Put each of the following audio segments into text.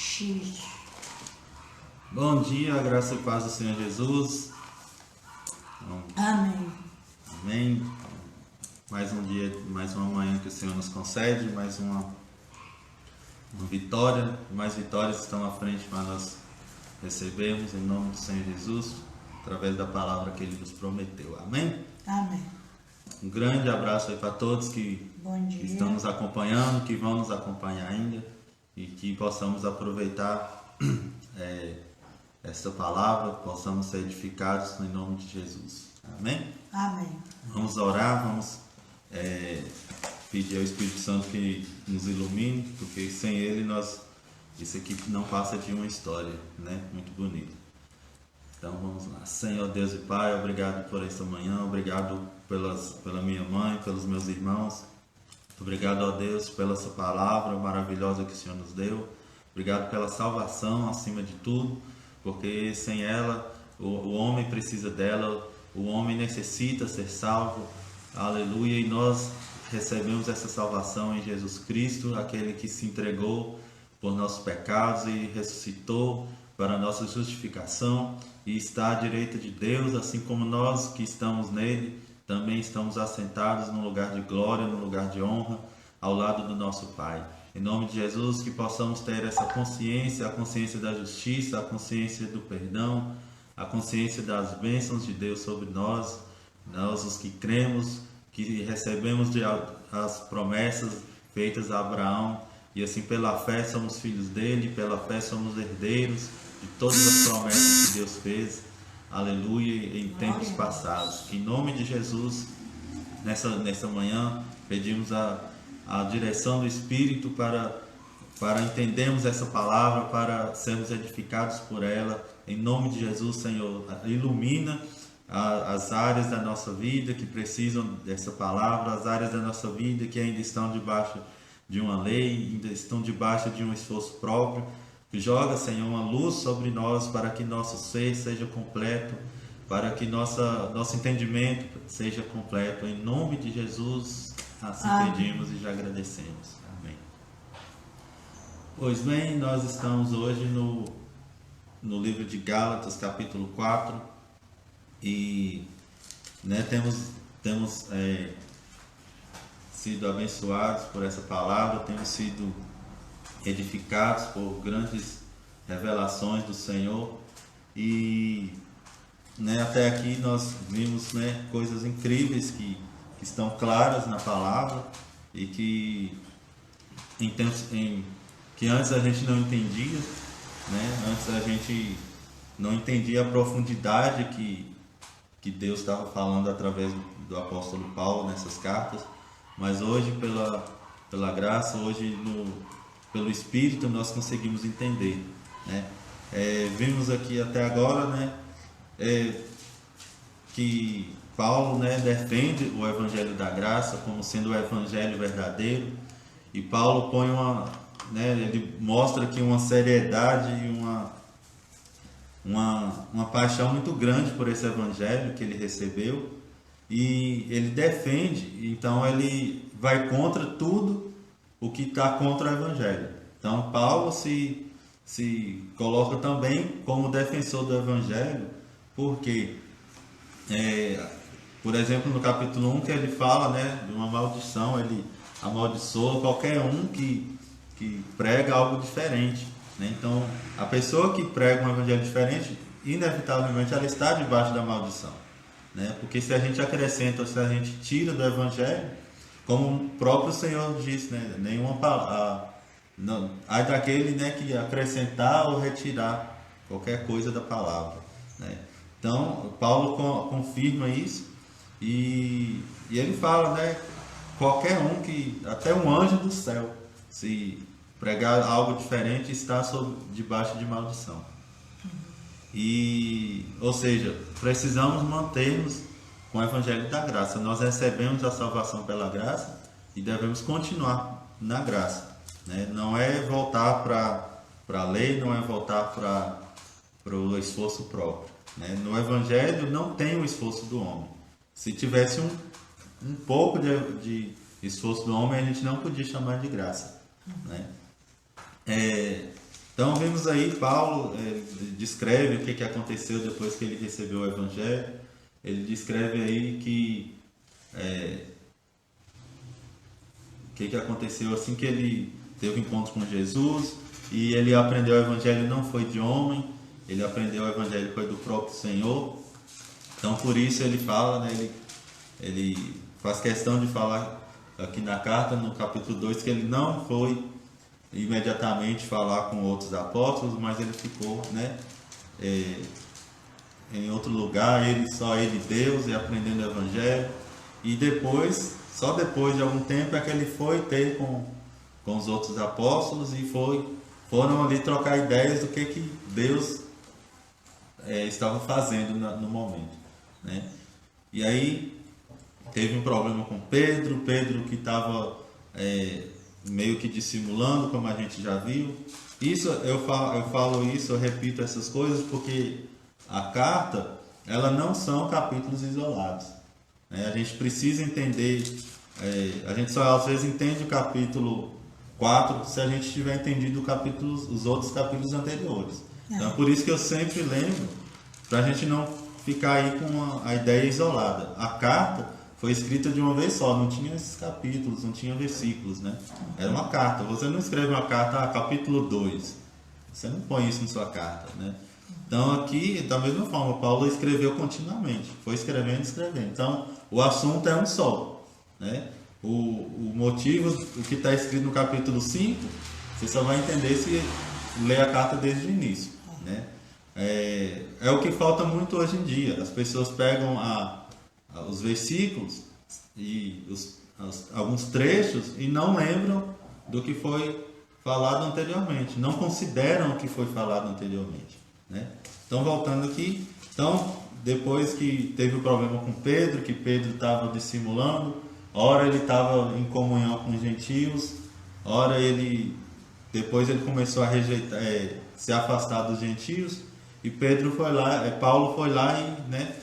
X. Bom dia, a graça e paz do Senhor Jesus. Amém. Amém. Mais um dia, mais uma manhã que o Senhor nos concede, mais uma vitória. Mais vitórias estão à frente para nós recebermos em nome do Senhor Jesus, através da palavra que Ele nos prometeu. Amém? Amém. Um grande abraço aí para todos que estão nos acompanhando, que vão nos acompanhar ainda, e que possamos aproveitar esta palavra, possamos ser edificados em nome de Jesus. Amém? Amém. Vamos orar, vamos pedir ao Espírito Santo que nos ilumine, porque sem Ele isso aqui não passa de uma história, né? Muito bonita. Então vamos lá. Senhor Deus e Pai, obrigado por esta manhã, obrigado pela minha mãe, pelos meus irmãos. Obrigado, ó Deus, pela essa palavra maravilhosa que o Senhor nos deu. Obrigado pela salvação acima de tudo, porque sem ela o homem precisa dela, o homem necessita ser salvo. Aleluia! E nós recebemos essa salvação em Jesus Cristo, aquele que se entregou por nossos pecados e ressuscitou para a nossa justificação e está à direita de Deus, assim como nós que estamos nele, também estamos assentados num lugar de glória, num lugar de honra, ao lado do nosso Pai. Em nome de Jesus, que possamos ter essa consciência, a consciência da justiça, a consciência do perdão, a consciência das bênçãos de Deus sobre nós os que cremos, que recebemos as promessas feitas a Abraão, e assim pela fé somos filhos dele, pela fé somos herdeiros de todas as promessas que Deus fez, aleluia, em tempos passados. Que em nome de Jesus, nessa manhã, pedimos a direção do Espírito para entendermos essa palavra, para sermos edificados por ela. Em nome de Jesus, Senhor, ilumina as áreas da nossa vida que precisam dessa palavra, as áreas da nossa vida que ainda estão debaixo de uma lei, ainda estão debaixo de um esforço próprio. Joga, Senhor, uma luz sobre nós para que nosso ser seja completo, para que nosso entendimento seja completo. Em nome de Jesus, assim pedimos e já agradecemos. Amém. Pois bem, nós estamos hoje no livro de Gálatas, capítulo 4, e temos sido abençoados por essa palavra, temos sido edificados por grandes revelações do Senhor, e até aqui nós vimos coisas incríveis que estão claras na palavra e que antes a gente não entendia, antes a gente não entendia a profundidade que Deus estava falando através do apóstolo Paulo nessas cartas, mas hoje pela graça, hoje pelo Espírito nós conseguimos entender, vimos aqui até agora, que Paulo, defende o Evangelho da Graça como sendo o Evangelho verdadeiro, e Paulo põe ele mostra aqui uma seriedade e uma paixão muito grande por esse Evangelho que ele recebeu, e ele defende, então ele vai contra tudo o que está contra o Evangelho. Então Paulo se coloca também como defensor do Evangelho, porque por exemplo, no capítulo 1 que ele fala de uma maldição, ele amaldiçoa qualquer um que prega algo diferente, Então a pessoa que prega um Evangelho diferente, inevitavelmente ela está debaixo da maldição, porque se a gente acrescenta ou se a gente tira do Evangelho, como o próprio Senhor disse, nenhuma palavra, há daquele que acrescentar ou retirar qualquer coisa da palavra, Então Paulo confirma isso, e ele fala, qualquer um até um anjo do céu, se pregar algo diferente, está debaixo de maldição. Ou seja, precisamos manter-nos com o Evangelho da Graça. Nós recebemos a salvação pela graça e devemos continuar na graça, Não é voltar para a lei, não é voltar para o esforço próprio, No Evangelho não tem o esforço do homem. Se tivesse um pouco de esforço do homem, a gente não podia chamar de graça, Então vemos aí Paulo descreve o que aconteceu depois que ele recebeu o Evangelho. Ele descreve aí que o que aconteceu assim que ele teve um encontro com Jesus e ele aprendeu o Evangelho não foi de homem, ele aprendeu o Evangelho foi do próprio Senhor. Então por isso ele fala, né, ele faz questão de falar aqui na carta, no capítulo 2, que ele não foi imediatamente falar com outros apóstolos, mas ele ficou, né, em outro lugar, só ele Deus, e aprendendo o Evangelho. E depois, só depois de algum tempo, é que ele foi ter com os outros apóstolos e foram ali trocar ideias do que Deus estava fazendo no momento, né? E aí teve um problema com Pedro que estava meio que dissimulando, como a gente já viu. Isso eu falo isso, eu repito essas coisas porque a carta, ela não são capítulos isolados, né? A gente precisa entender, a gente só às vezes entende o capítulo 4 se a gente tiver entendido os outros capítulos anteriores. Então é por isso que eu sempre lembro, para a gente não ficar aí com a ideia isolada. A carta foi escrita de uma vez só, não tinha esses capítulos, não tinha versículos, né? Era uma carta. Você não escreve uma carta, capítulo 2. Você não põe isso em sua carta, né? Então aqui, da mesma forma, Paulo escreveu continuamente, foi escrevendo e escrevendo. Então o assunto é um só, né? O motivo, o que está escrito no capítulo 5, você só vai entender se ler a carta desde o início, né? É o que falta muito hoje em dia. As pessoas pegam os versículos e alguns trechos e não lembram do que foi falado anteriormente, não consideram o que foi falado anteriormente, né? Então voltando aqui, depois que teve o problema com Pedro, que Pedro estava dissimulando, ora ele estava em comunhão com os gentios, ora depois ele começou a rejeitar, se afastar dos gentios, e Paulo foi lá e, né,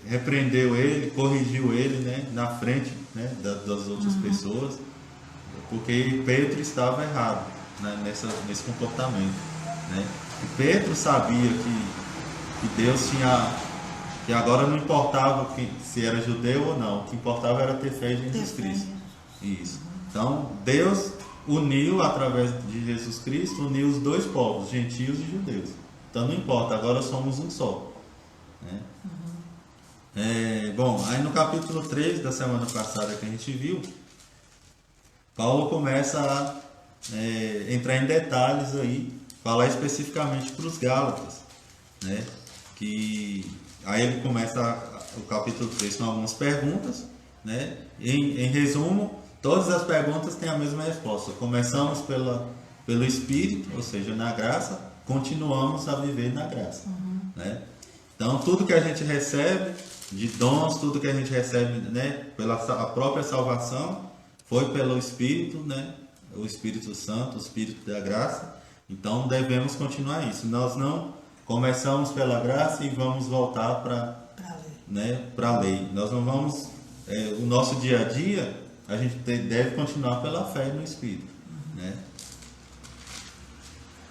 repreendeu ele, corrigiu ele, né, na frente, né, das outras pessoas, porque Pedro estava errado, né, nesse comportamento, né? E Pedro sabia que Deus que agora não importava se era judeu ou não, o que importava era ter fé em Jesus Cristo. Isso. Então Deus uniu, através de Jesus Cristo, uniu os dois povos, gentios e judeus. Então não importa, agora somos um só, né? Bom, aí no capítulo 3 da semana passada que a gente viu, Paulo começa a entrar em detalhes aí, falar especificamente para os Gálatas, né? Aí ele começa o capítulo 3 com algumas perguntas, né? Em resumo, todas as perguntas têm a mesma resposta. Começamos pelo Espírito, ou seja, na graça, continuamos a viver na graça, né? Então tudo que a gente recebe de dons, tudo que a gente recebe, né, a própria salvação, foi pelo Espírito, né? O Espírito Santo, o Espírito da graça. Então devemos continuar isso. Nós não começamos pela graça e vamos voltar para a lei. Nós não vamos, o nosso dia a dia, a gente deve continuar pela fé no Espírito, né?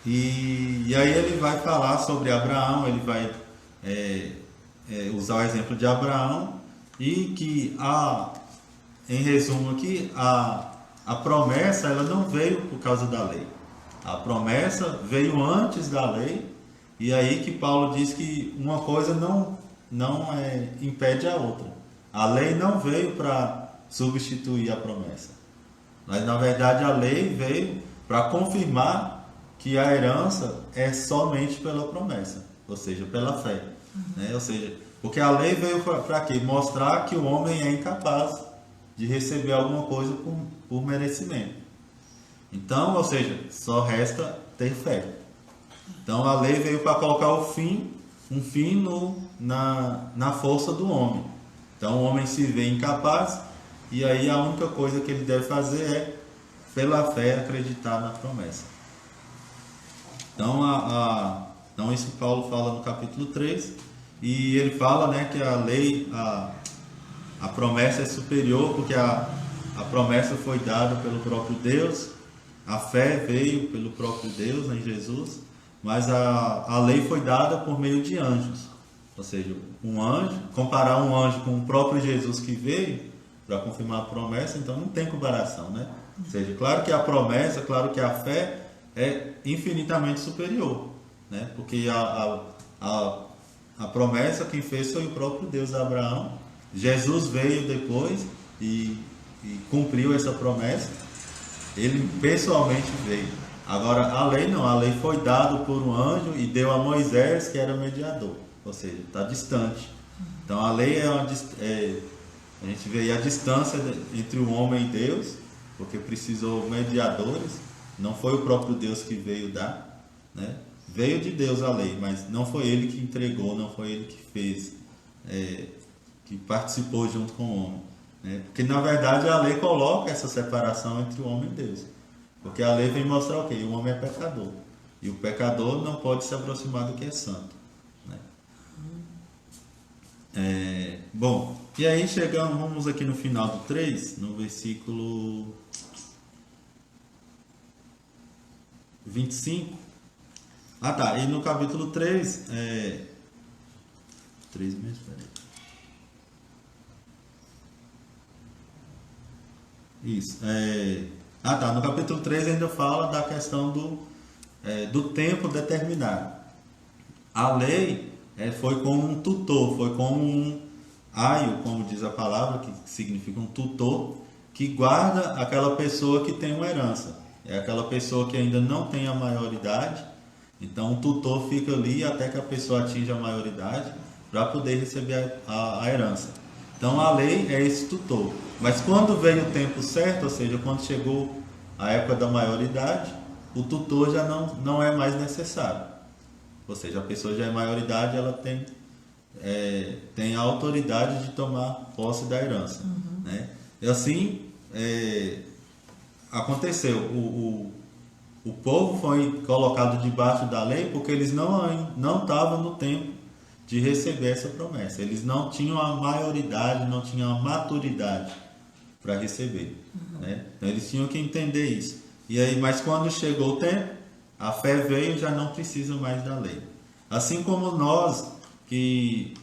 E aí ele vai falar sobre Abraão, ele vai usar o exemplo de Abraão, e que em resumo aqui, a promessa ela não veio por causa da lei. A promessa veio antes da lei, e aí que Paulo diz que uma coisa não impede a outra. A lei não veio para substituir a promessa, mas na verdade a lei veio para confirmar que a herança é somente pela promessa, ou seja, pela fé, né? Ou seja, porque a lei veio para quê? Mostrar que o homem é incapaz de receber alguma coisa por merecimento. Então, ou seja, só resta ter fé. Então a lei veio para colocar um fim na força do homem. Então o homem se vê incapaz, e aí a única coisa que ele deve fazer é, pela fé, acreditar na promessa. Então isso que Paulo fala no capítulo 3, e ele fala, né, que a lei, a promessa é superior, porque a promessa foi dada pelo próprio Deus, A fé veio pelo próprio Deus, em Jesus, mas a lei foi dada por meio de anjos. Ou seja, um anjo, comparar um anjo com o próprio Jesus que veio para confirmar a promessa, então não tem comparação, né? Ou seja, claro que a promessa, claro que a fé é infinitamente superior, né? Porque a promessa quem fez foi o próprio Deus a Abraão. Jesus veio depois e cumpriu essa promessa. Ele pessoalmente veio. Agora a lei não, a lei foi dada por um anjo e deu a Moisés, que era mediador, ou seja, está distante. Então a lei a gente vê aí a distância entre o homem e Deus, porque precisou mediadores. Não foi o próprio Deus que veio dar, né? Veio de Deus a lei, mas não foi ele que entregou, não foi ele que fez, que participou junto com o homem, né? Porque na verdade a lei coloca essa separação entre o homem e Deus, porque a lei vem mostrar o quê? O homem é pecador, e o pecador não pode se aproximar do que é santo, né? Bom, e aí vamos aqui no final do 3, no versículo 25. Ah, tá. E no capítulo 3, 3 mesmo, peraí. Isso. Tá. No capítulo 3 ainda fala da questão do tempo determinado. A lei foi como um tutor, foi como um aio, como diz a palavra, que significa um tutor, que guarda aquela pessoa que tem uma herança. É aquela pessoa que ainda não tem a maioridade. Então o tutor fica ali até que a pessoa atinja a maioridade para poder receber a herança. Então a lei é esse tutor. Mas quando veio o tempo certo, ou seja, quando chegou a época da maioridade, o tutor já não é mais necessário. Ou seja, a pessoa já é maioridade, ela tem a autoridade de tomar posse da herança. Né? E assim aconteceu. O povo foi colocado debaixo da lei porque eles não estavam no tempo de receber essa promessa. Eles não tinham a maioridade, não tinham a maturidade para receber. Né? Então eles tinham que entender isso. E aí, mas quando chegou o tempo, a fé veio e já não precisa mais da lei. Assim como nós, que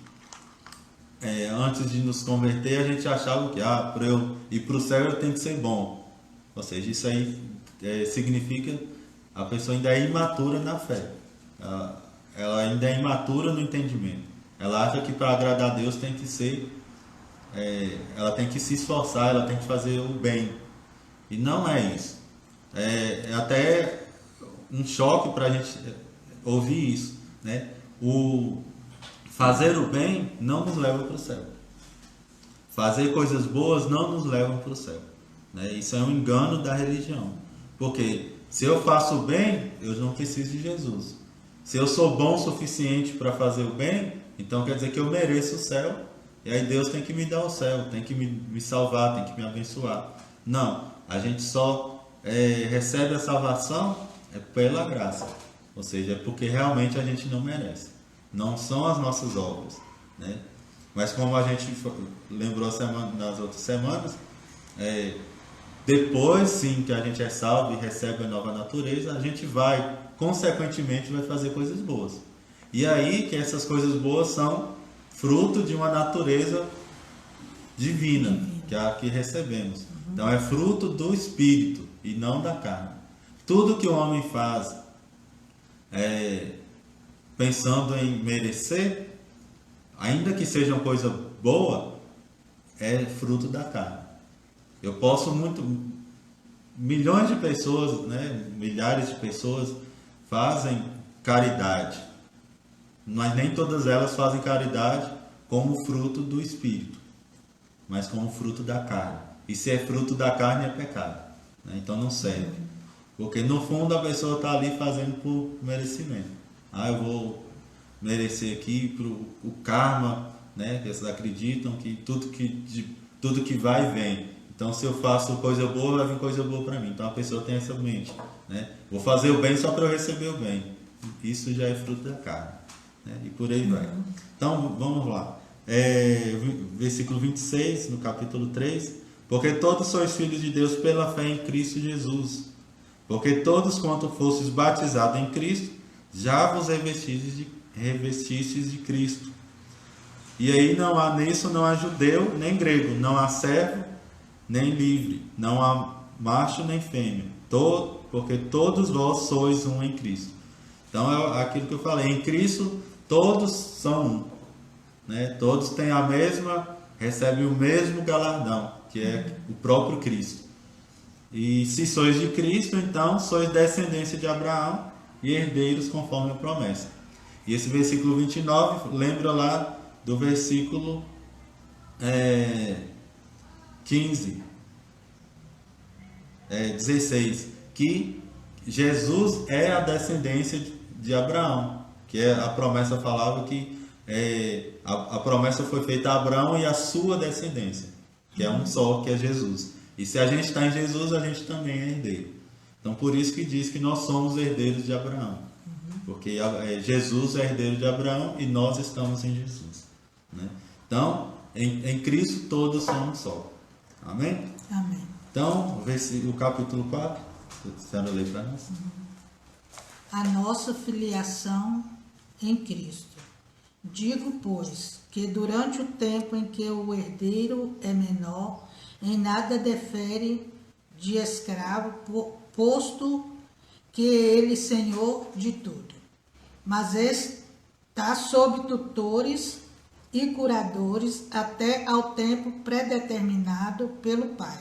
antes de nos converter, a gente achava que para eu ir para o céu eu tenho que ser bom. Ou seja, isso aí significa a pessoa ainda é imatura na fé. Ela ainda é imatura no entendimento. Ela acha que para agradar a Deus tem que ser, ela tem que se esforçar, ela tem que fazer o bem. E não é isso. É até um choque para a gente ouvir isso, né? O fazer o bem não nos leva para o céu. Fazer coisas boas não nos levam para o céu. Né? Isso é um engano da religião. Porque se eu faço o bem, eu não preciso de Jesus. Se eu sou bom o suficiente para fazer o bem, então quer dizer que eu mereço o céu. E aí Deus tem que me dar o céu, tem que me salvar, tem que me abençoar. Não, a gente só recebe a salvação pela graça. Ou seja, é porque realmente a gente não merece. Não são as nossas obras. Né? Mas como a gente lembrou nas outras semanas, depois sim que a gente é salvo e recebe a nova natureza, a gente consequentemente vai fazer coisas boas. E aí que essas coisas boas são fruto de uma natureza divina, que é a que recebemos. Então é fruto do Espírito e não da carne. Tudo que o homem faz pensando em merecer, ainda que seja uma coisa boa, é fruto da carne. Eu posso milhões de pessoas, né, milhares de pessoas fazem caridade, mas nem todas elas fazem caridade como fruto do Espírito, mas como fruto da carne. E se é fruto da carne, é pecado. Né? Então não serve. Porque no fundo a pessoa está ali fazendo por merecimento. Eu vou merecer aqui o karma, né? Que eles acreditam que tudo que vai vem. Então se eu faço coisa boa, vai vir coisa boa para mim. Então a pessoa tem essa mente. Né? Vou fazer o bem só para eu receber o bem. Isso já é fruto da carne. Né? E por aí vai. Então vamos lá. Versículo 26, no capítulo 3. Porque todos sois filhos de Deus pela fé em Cristo Jesus. Porque todos quanto fostes batizados em Cristo, já vos revestistes de Cristo. E aí não há nisso, não há judeu nem grego, não há servo nem livre, não há macho nem fêmea, porque todos vós sois um em Cristo. Então é aquilo que eu falei, em Cristo todos são um, né? Todos têm a mesma, recebem o mesmo galardão, que é o próprio Cristo. E se sois de Cristo, então sois descendência de Abraão e herdeiros conforme a promessa. E esse versículo 29 lembra lá do versículo 16, que Jesus é a descendência de Abraão, que a promessa falava que a promessa foi feita a Abraão e a sua descendência, que é um só, que é Jesus. E se a gente está em Jesus, a gente também é herdeiro. Então por isso que diz que nós somos herdeiros de Abraão, porque Jesus é herdeiro de Abraão e nós estamos em Jesus, né? Então em Cristo todos somos só. Amém? Amém. Então o capítulo 4, a senhora lê para nós. A nossa filiação em Cristo. Digo, pois, que durante o tempo em que o herdeiro é menor, em nada difere de escravo, posto que ele senhor de tudo, mas está sob tutores e curadores até ao tempo predeterminado pelo Pai.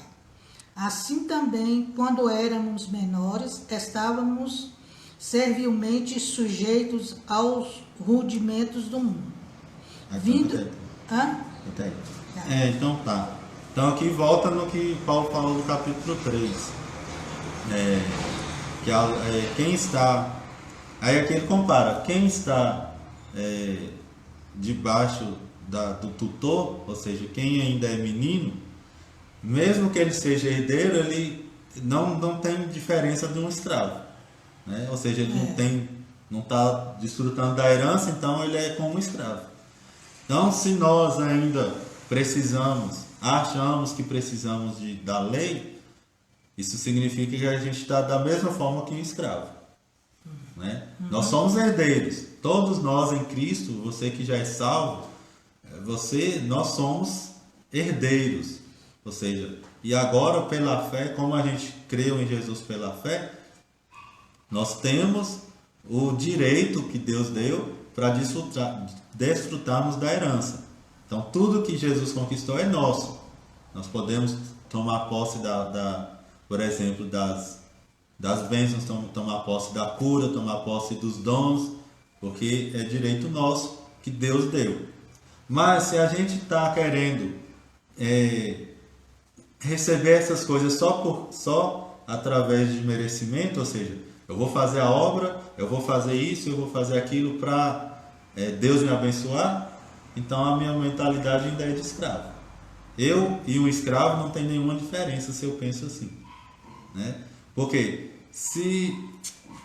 Assim também, quando éramos menores, estávamos servilmente sujeitos aos rudimentos do mundo. Então tá. Então aqui volta no que Paulo falou no capítulo 3. Quem está... Aí aqui ele compara. Quem está debaixo do tutor, ou seja, quem ainda é menino, mesmo que ele seja herdeiro, ele não tem diferença de um escravo, né? Ou seja, ele não está desfrutando da herança, então ele é como um escravo. Então, se nós ainda achamos que precisamos da lei, isso significa que a gente está da mesma forma que um escravo, né? Nós somos herdeiros, todos nós em Cristo, você que já é salvo, nós somos herdeiros, ou seja, e agora pela fé, como a gente creu em Jesus pela fé, nós temos o direito que Deus deu para desfrutarmos da herança. Então tudo que Jesus conquistou é nosso. Nós podemos tomar posse por exemplo, das bênçãos, tomar posse da cura, tomar posse dos dons, porque é direito nosso que Deus deu. Mas se a gente está querendo receber essas coisas só através de merecimento, ou seja, eu vou fazer a obra, eu vou fazer isso, eu vou fazer aquilo para Deus me abençoar, então a minha mentalidade ainda é de escravo. Eu e um escravo não tem nenhuma diferença se eu penso assim, né? Porque se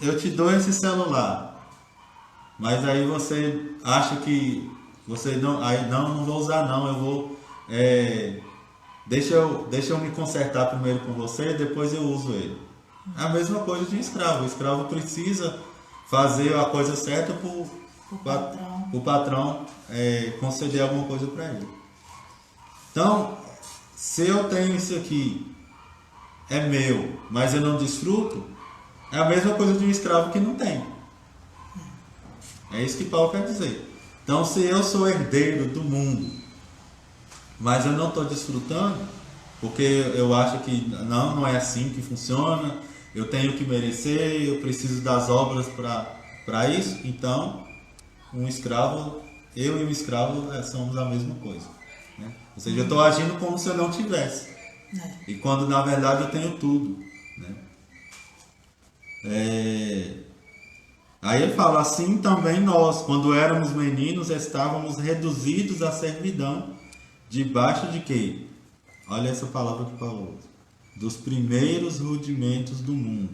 eu te dou esse celular, mas aí você acha que você não vou usar não, eu vou deixa eu me consertar primeiro com você, depois eu uso ele. É a mesma coisa de um escravo. O escravo precisa fazer a coisa certa para o patrão conceder alguma coisa para ele. Então, se eu tenho isso aqui, é meu, mas eu não desfruto, é a mesma coisa de um escravo que não tem. É isso que Paulo quer dizer. Então, se eu sou herdeiro do mundo, mas eu não estou desfrutando, porque eu acho que não é assim que funciona, eu tenho que merecer, eu preciso das obras para isso, então eu e um escravo somos a mesma coisa, né? Ou seja, eu estou agindo como se eu não tivesse, e quando na verdade eu tenho tudo, né? Aí ele fala assim: também nós, quando éramos meninos, estávamos reduzidos à servidão, debaixo de quê? Olha essa palavra que Paulo usa: dos primeiros rudimentos do mundo.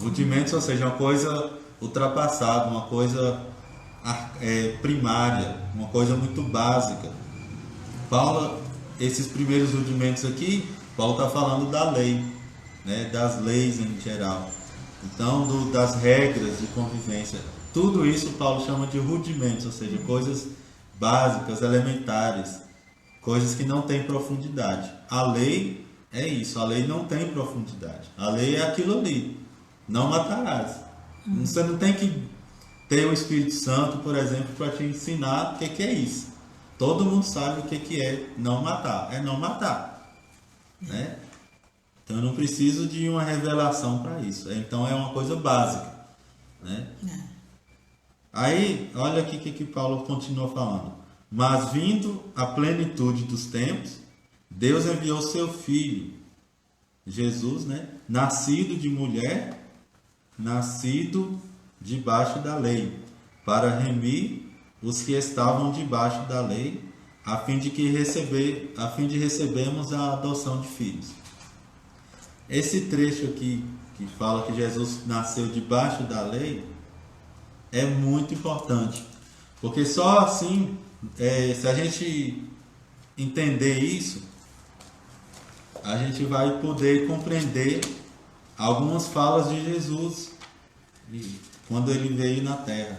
Rudimentos, ou seja, uma coisa ultrapassada, uma coisa primária, uma coisa muito básica. Paulo, esses primeiros rudimentos aqui, Paulo está falando da lei, né, das leis em geral. Então, das regras de convivência. Tudo isso Paulo chama de rudimentos, ou seja, coisas básicas, elementares, coisas que não têm profundidade. A lei é isso, a lei não tem profundidade. A lei é aquilo ali, não matarás. Você não tem que ter o Espírito Santo, por exemplo, para te ensinar o que é isso. Todo mundo sabe o que é não matar, é não matar, né? Então eu não preciso de uma revelação para isso. Então é uma coisa básica, né? Aí, olha aqui o que Paulo continua falando. Mas vindo a plenitude dos tempos, Deus enviou seu Filho, Jesus, né? Nascido de mulher, nascido debaixo da lei, para remir os que estavam debaixo da lei, a fim de recebermos a adoção de filhos. Esse trecho aqui que fala que Jesus nasceu debaixo da lei é muito importante, porque só assim, se a gente entender isso, a gente vai poder compreender algumas falas de Jesus quando ele veio na Terra.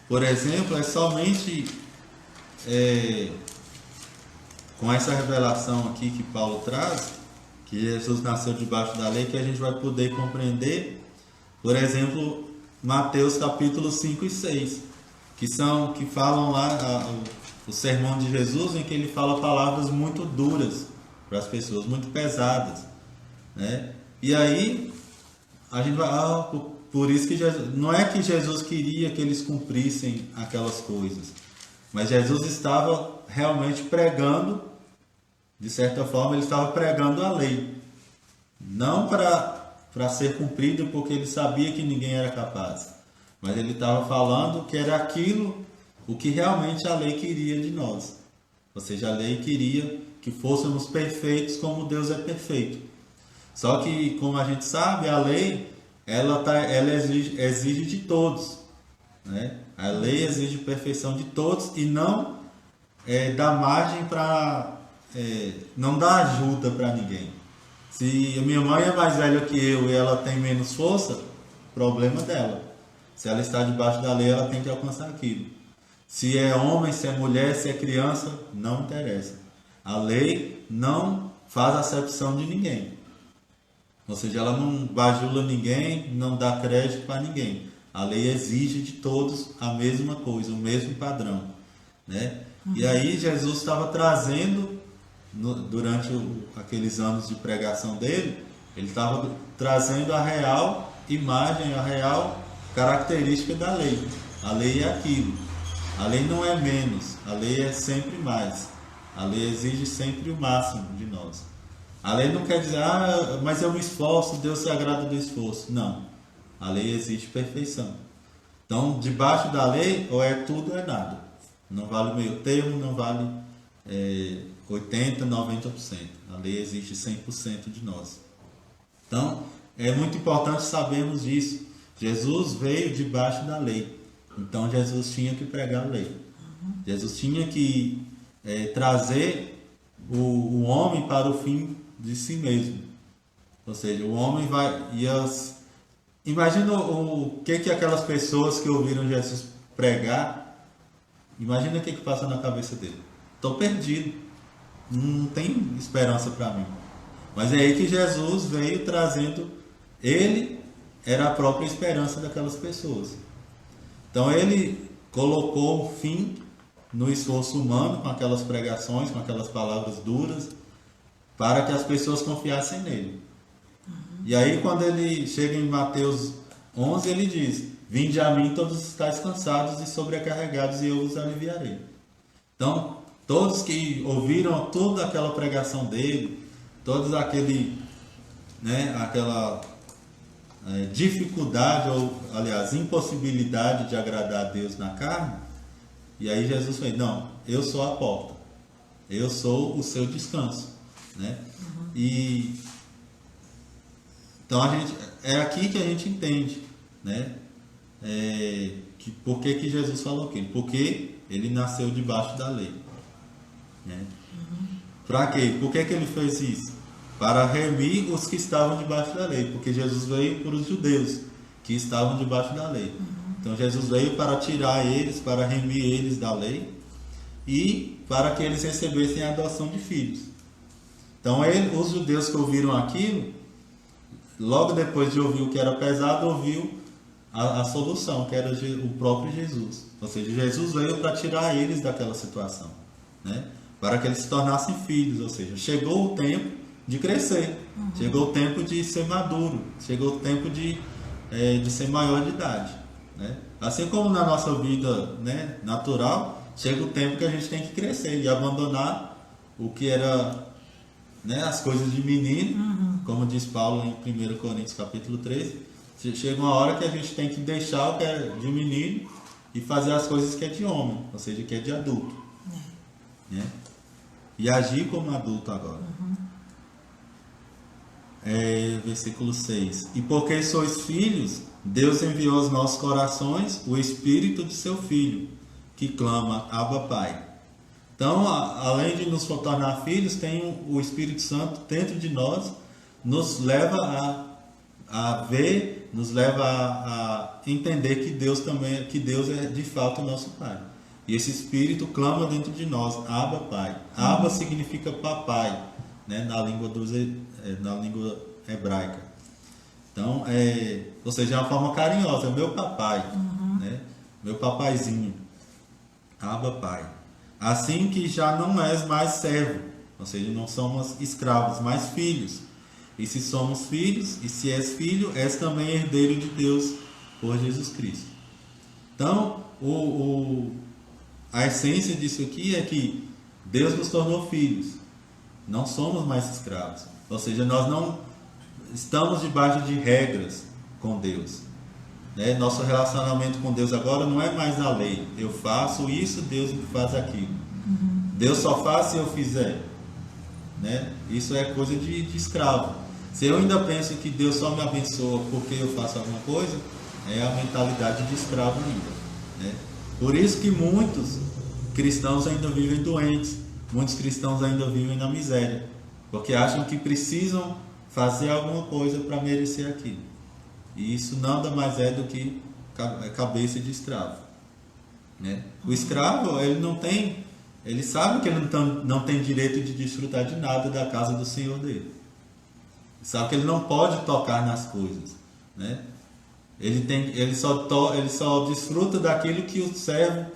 Por exemplo, é somente com essa revelação aqui que Paulo traz, que Jesus nasceu debaixo da lei, que a gente vai poder compreender, por exemplo, Mateus capítulo 5 e 6, que falam lá o sermão de Jesus, em que ele fala palavras muito duras para as pessoas, muito pesadas, né? E aí a gente vai, por isso que Jesus, não é que Jesus queria que eles cumprissem aquelas coisas, mas Jesus estava realmente pregando, de certa forma ele estava pregando a lei, não para ser cumprido porque ele sabia que ninguém era capaz, mas ele estava falando que era aquilo o que realmente a lei queria de nós, ou seja, a lei queria que fôssemos perfeitos como Deus é perfeito. Só que, como a gente sabe, a lei ela exige de todos, né? A lei exige perfeição de todos e não dá margem para não dá ajuda para ninguém. Se a minha mãe é mais velha que eu e ela tem menos força, problema dela. Se ela está debaixo da lei, ela tem que alcançar aquilo. Se é homem, se é mulher, se é criança, não interessa. A lei não faz acepção de ninguém. Ou seja, ela não bajula ninguém, não dá crédito para ninguém. A lei exige de todos a mesma coisa, o mesmo padrão, né? E aí Jesus estava trazendo, durante aqueles anos de pregação dele, ele estava trazendo a real imagem, a real característica da lei. A lei é aquilo. A lei não é menos, a lei é sempre mais. A lei exige sempre o máximo de nós. A lei não quer dizer, mas eu me esforço, Deus se agrada do esforço. Não. A lei exige perfeição. Então, debaixo da lei, ou é tudo ou é nada. Não vale o meio termo, não vale 80%, 90%. A lei exige 100% de nós. Então, é muito importante sabermos disso. Jesus veio debaixo da lei. Então, Jesus tinha que pregar a lei. Jesus tinha que trazer o homem para o fim de si mesmo. Ou seja, o homem vai... Imagina o que aquelas pessoas que ouviram Jesus pregar, imagina o que passa na cabeça dele. Estou perdido. Não tem esperança para mim. Mas é aí que Jesus veio trazendo... Ele era a própria esperança daquelas pessoas. Então ele colocou um fim no esforço humano com aquelas pregações, com aquelas palavras duras, para que as pessoas confiassem nele. E aí quando ele chega em Mateus 11, ele diz: vinde a mim todos estáis cansados e sobrecarregados e eu os aliviarei. Então, todos que ouviram toda aquela pregação dele, todos aquela dificuldade, ou aliás, impossibilidade de agradar a Deus na carne, e aí Jesus fez: não, eu sou a porta, eu sou o seu descanso, né? E então é aqui que a gente entende, né? Por que Jesus falou aquilo? Porque ele nasceu debaixo da lei, né? Para quê? Por que ele fez isso? para remir os que estavam debaixo da lei, porque Jesus veio para os judeus que estavam debaixo da lei. Então Jesus veio para tirar eles, para remir eles da lei e para que eles recebessem a adoção de filhos. Então os judeus que ouviram aquilo, logo depois de ouvir o que era pesado, ouviu a solução, que era o próprio Jesus. Ou seja, Jesus veio para tirar eles daquela situação, né? Para que eles se tornassem filhos. Ou seja, chegou o tempo de crescer, chegou o tempo de ser maduro, chegou o tempo de ser maior de idade, né? Assim como na nossa vida, né, natural, chega o tempo que a gente tem que crescer e abandonar o que era, né, as coisas de menino, como diz Paulo em 1 Coríntios capítulo 13. Chega uma hora que a gente tem que deixar o que é de menino e fazer as coisas que é de homem, ou seja, que é de adulto, né? E agir como adulto agora. Versículo 6. E porque sois filhos, Deus enviou aos nossos corações o Espírito de seu Filho, que clama, Abba, Pai. Então, além de nos tornar filhos, tem o Espírito Santo dentro de nós, nos leva a ver, nos leva a entender que Deus é de fato o nosso Pai. E esse Espírito clama dentro de nós, Abba, Pai. Abba significa papai, né, na língua hebraica. Então, ou seja, é uma forma carinhosa, é meu papai, né, meu papaizinho, Abba, Pai. Assim que já não és mais servo, ou seja, não somos escravos, mas filhos. E se somos filhos, e se és filho, és também herdeiro de Deus por Jesus Cristo. Então, a essência disso aqui é que Deus nos tornou filhos. Não somos mais escravos. Ou seja, nós não estamos debaixo de regras com Deus, né? Nosso relacionamento com Deus agora não é mais a lei. Eu faço isso, Deus faz aquilo. Deus só faz se eu fizer, né? Isso é coisa de escravo. Se eu ainda penso que Deus só me abençoa porque eu faço alguma coisa, é a mentalidade de escravo ainda, né? Por isso que muitos cristãos ainda vivem doentes, muitos cristãos ainda vivem na miséria, porque acham que precisam fazer alguma coisa para merecer aquilo. E isso nada mais é do que cabeça de escravo, né? O escravo, ele sabe que ele não tem direito de desfrutar de nada da casa do Senhor dele. Sabe que ele não pode tocar nas coisas, né? Ele só desfruta daquilo que o servo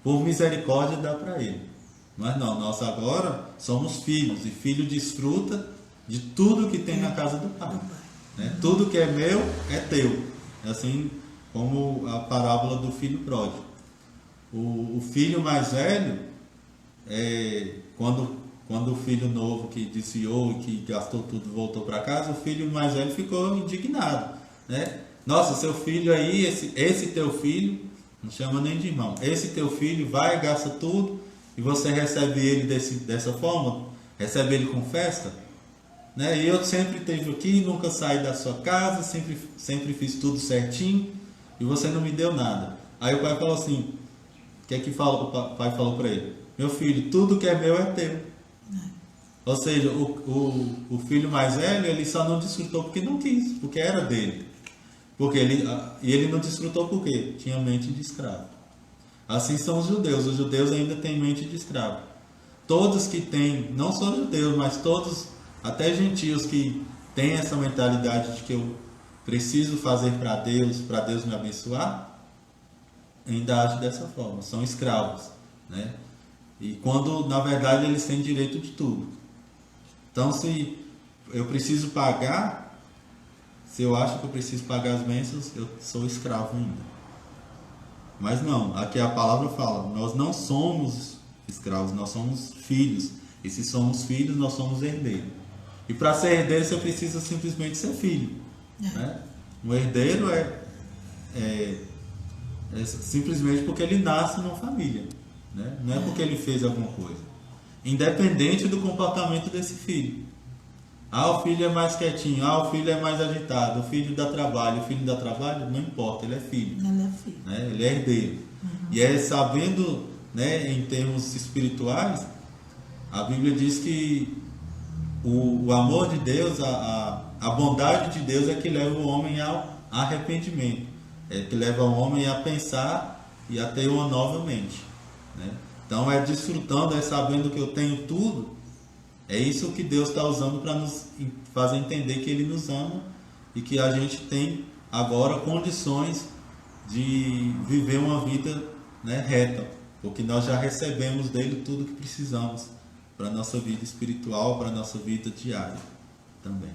por misericórdia dá para ele. Mas não, nós agora somos filhos, e filho desfruta de tudo que tem na casa do Pai, né? Tudo que é meu é teu, assim como a parábola do filho pródigo. O filho mais velho, quando o filho novo que desviou e que gastou tudo voltou para casa, o filho mais velho ficou indignado, né? Nossa, seu filho aí, esse teu filho, não chama nem de irmão, esse teu filho vai, gasta tudo, e você recebe ele dessa forma, recebe ele com festa, né? E eu sempre estive aqui, nunca saí da sua casa, sempre fiz tudo certinho, e você não me deu nada. Aí o pai falou assim, o que o pai falou para ele? Meu filho, tudo que é meu é teu. Ou seja, o filho mais velho, ele só não desfrutou porque não quis, porque era dele. E ele não desfrutou porque tinha mente de escravo. Assim são os judeus ainda têm mente de escravo. Todos que têm, não só judeus, mas todos, até gentios que têm essa mentalidade de que eu preciso fazer para Deus me abençoar, ainda agem dessa forma, são escravos, né? E quando na verdade eles têm direito de tudo. Então, se eu preciso pagar, se eu acho que eu preciso pagar as bênçãos, eu sou escravo ainda. Mas não, aqui a palavra fala, nós não somos escravos, nós somos filhos. E se somos filhos, nós somos herdeiros. E para ser herdeiro, você precisa simplesmente ser filho, né? Um herdeiro é simplesmente porque ele nasce numa família, né? Não é porque ele fez alguma coisa. Independente do comportamento desse filho. O filho é mais quietinho, o filho é mais agitado, o filho dá trabalho, não importa, ele é filho. Ele é filho. Né? Ele é herdeiro. E sabendo, né, em termos espirituais, a Bíblia diz que o amor de Deus, a bondade de Deus é que leva o homem ao arrependimento, é que leva o homem a pensar e a ter uma nova mente, né? Então é desfrutando, é sabendo que eu tenho tudo, é isso que Deus está usando para nos fazer entender que Ele nos ama e que a gente tem agora condições de viver uma vida, né, reta, porque nós já recebemos dele tudo que precisamos para a nossa vida espiritual, para a nossa vida diária também.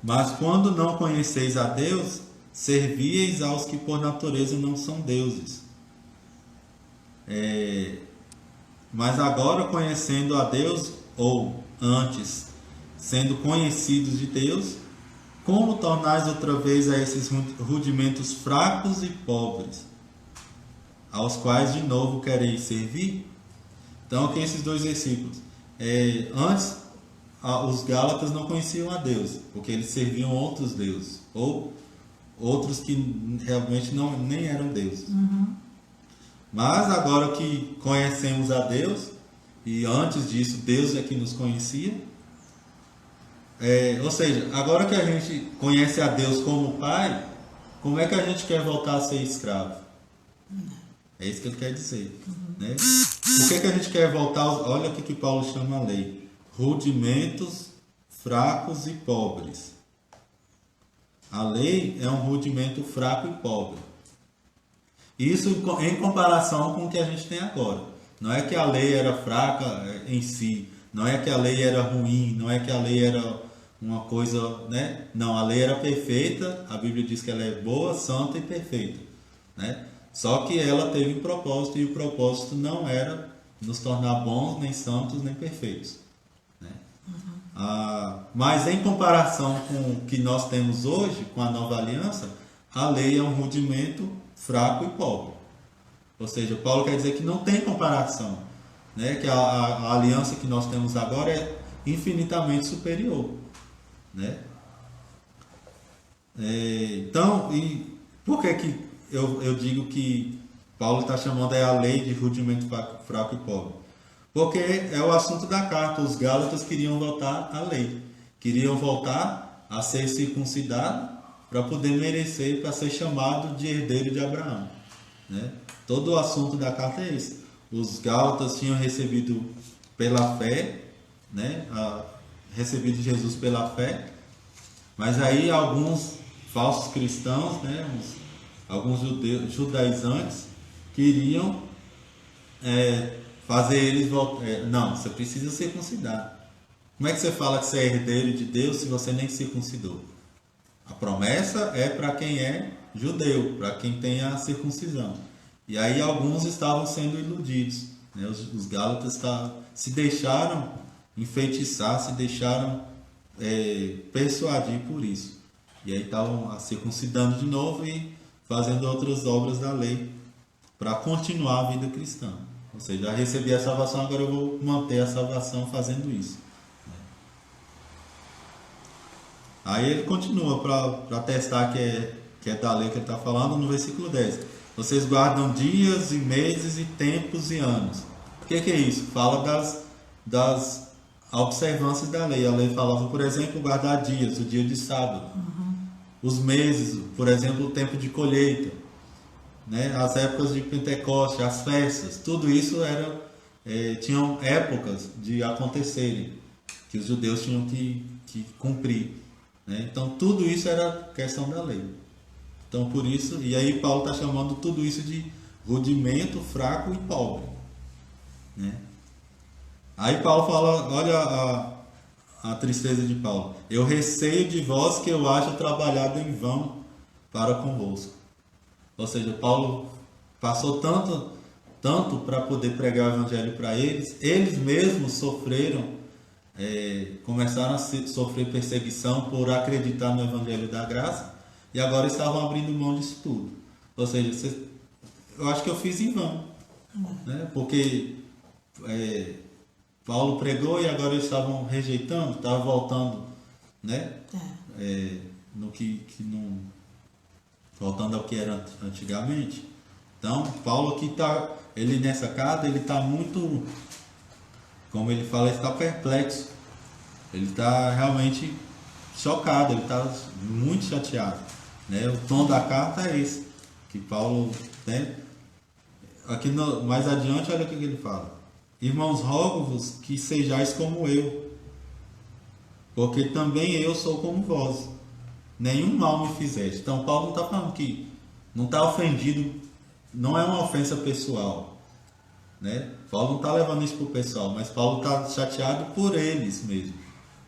Mas quando não conheceis a Deus, servieis aos que por natureza não são deuses. Mas agora, conhecendo a Deus, ou antes, sendo conhecidos de Deus, como tornais outra vez a esses rudimentos fracos e pobres, aos quais de novo quereis servir? Então, aqui esses dois versículos. Antes, os Gálatas não conheciam a Deus, porque eles serviam outros deuses, ou outros que realmente nem eram deuses. Mas agora que conhecemos a Deus, e antes disso Deus é que nos conhecia, ou seja, agora que a gente conhece a Deus como Pai, como é que a gente quer voltar a ser escravo? É isso que ele quer dizer, né? Por que a gente quer voltar? Olha o que Paulo chama a lei: rudimentos fracos e pobres. A lei é um rudimento fraco e pobre. Isso em comparação com o que a gente tem agora. Não é que a lei era fraca em si, não é que a lei era ruim, não é que a lei era uma coisa, né? Não, a lei era perfeita, a Bíblia diz que ela é boa, santa e perfeita, né? Só que ela teve um propósito, e o propósito não era nos tornar bons, nem santos, nem perfeitos, né? Mas em comparação com o que nós temos hoje, com a nova aliança, a lei é um rudimento fraco e pobre. Ou seja, Paulo quer dizer que não tem comparação, né? Que a aliança que nós temos agora é infinitamente superior, né? Então, e por que eu digo que Paulo está chamando a lei de rudimento fraco e pobre? Porque é o assunto da carta. Os Gálatas queriam voltar à lei, queriam voltar a ser circuncidado para poder merecer, para ser chamado de herdeiro de Abraão, né? Todo o assunto da carta é esse. Os Gálatas tinham recebido pela fé, né? Recebido Jesus pela fé, mas aí alguns falsos cristãos, né? Alguns judaizantes queriam fazer eles voltar. Não, você precisa circuncidar. Como é que você fala que você é herdeiro de Deus se você nem circuncidou? A promessa é para quem é judeu, para quem tem a circuncisão. E aí alguns estavam sendo iludidos, né? Os Gálatas se deixaram enfeitiçar, se deixaram persuadir por isso. E aí estavam circuncidando de novo e fazendo outras obras da lei para continuar a vida cristã. Ou seja, já recebi a salvação, agora eu vou manter a salvação fazendo isso. Aí ele continua para testar que é da lei que ele está falando no versículo 10. Vocês guardam dias e meses e tempos e anos. O que é isso? Fala das observâncias da lei. A lei falava, por exemplo, guardar dias, o dia de sábado. Os meses, por exemplo, o tempo de colheita, né? As épocas de Pentecostes, as festas, tudo isso tinham épocas de acontecerem, que os judeus tinham que cumprir, né? Então tudo isso era questão da lei. Então por isso, e aí Paulo está chamando tudo isso de rudimento, fraco e pobre, né? Aí Paulo fala, olha a tristeza de Paulo: eu receio de vós que eu haja trabalhado em vão para convosco. Ou seja, Paulo passou tanto para poder pregar o evangelho para eles mesmos sofreram, começaram a sofrer perseguição por acreditar no evangelho da graça, e agora estavam abrindo mão disso tudo. Ou seja, eu acho que eu fiz em vão, né? Porque Paulo pregou e agora eles estavam rejeitando, estavam voltando, né? No que não, voltando ao que era antigamente. Então, Paulo aqui ele nessa carta, ele está muito, como ele fala, ele está perplexo Ele está realmente chocado, ele está muito chateado, né? O tom da carta é esse, que Paulo, né? Aqui mais adiante, olha o que ele fala: irmãos, rogo-vos que sejais como eu, porque também eu sou como vós, nenhum mal me fizeste. Então Paulo não está falando que não está ofendido, não é uma ofensa pessoal, né? Paulo não está levando isso para o pessoal, mas Paulo está chateado por eles mesmo,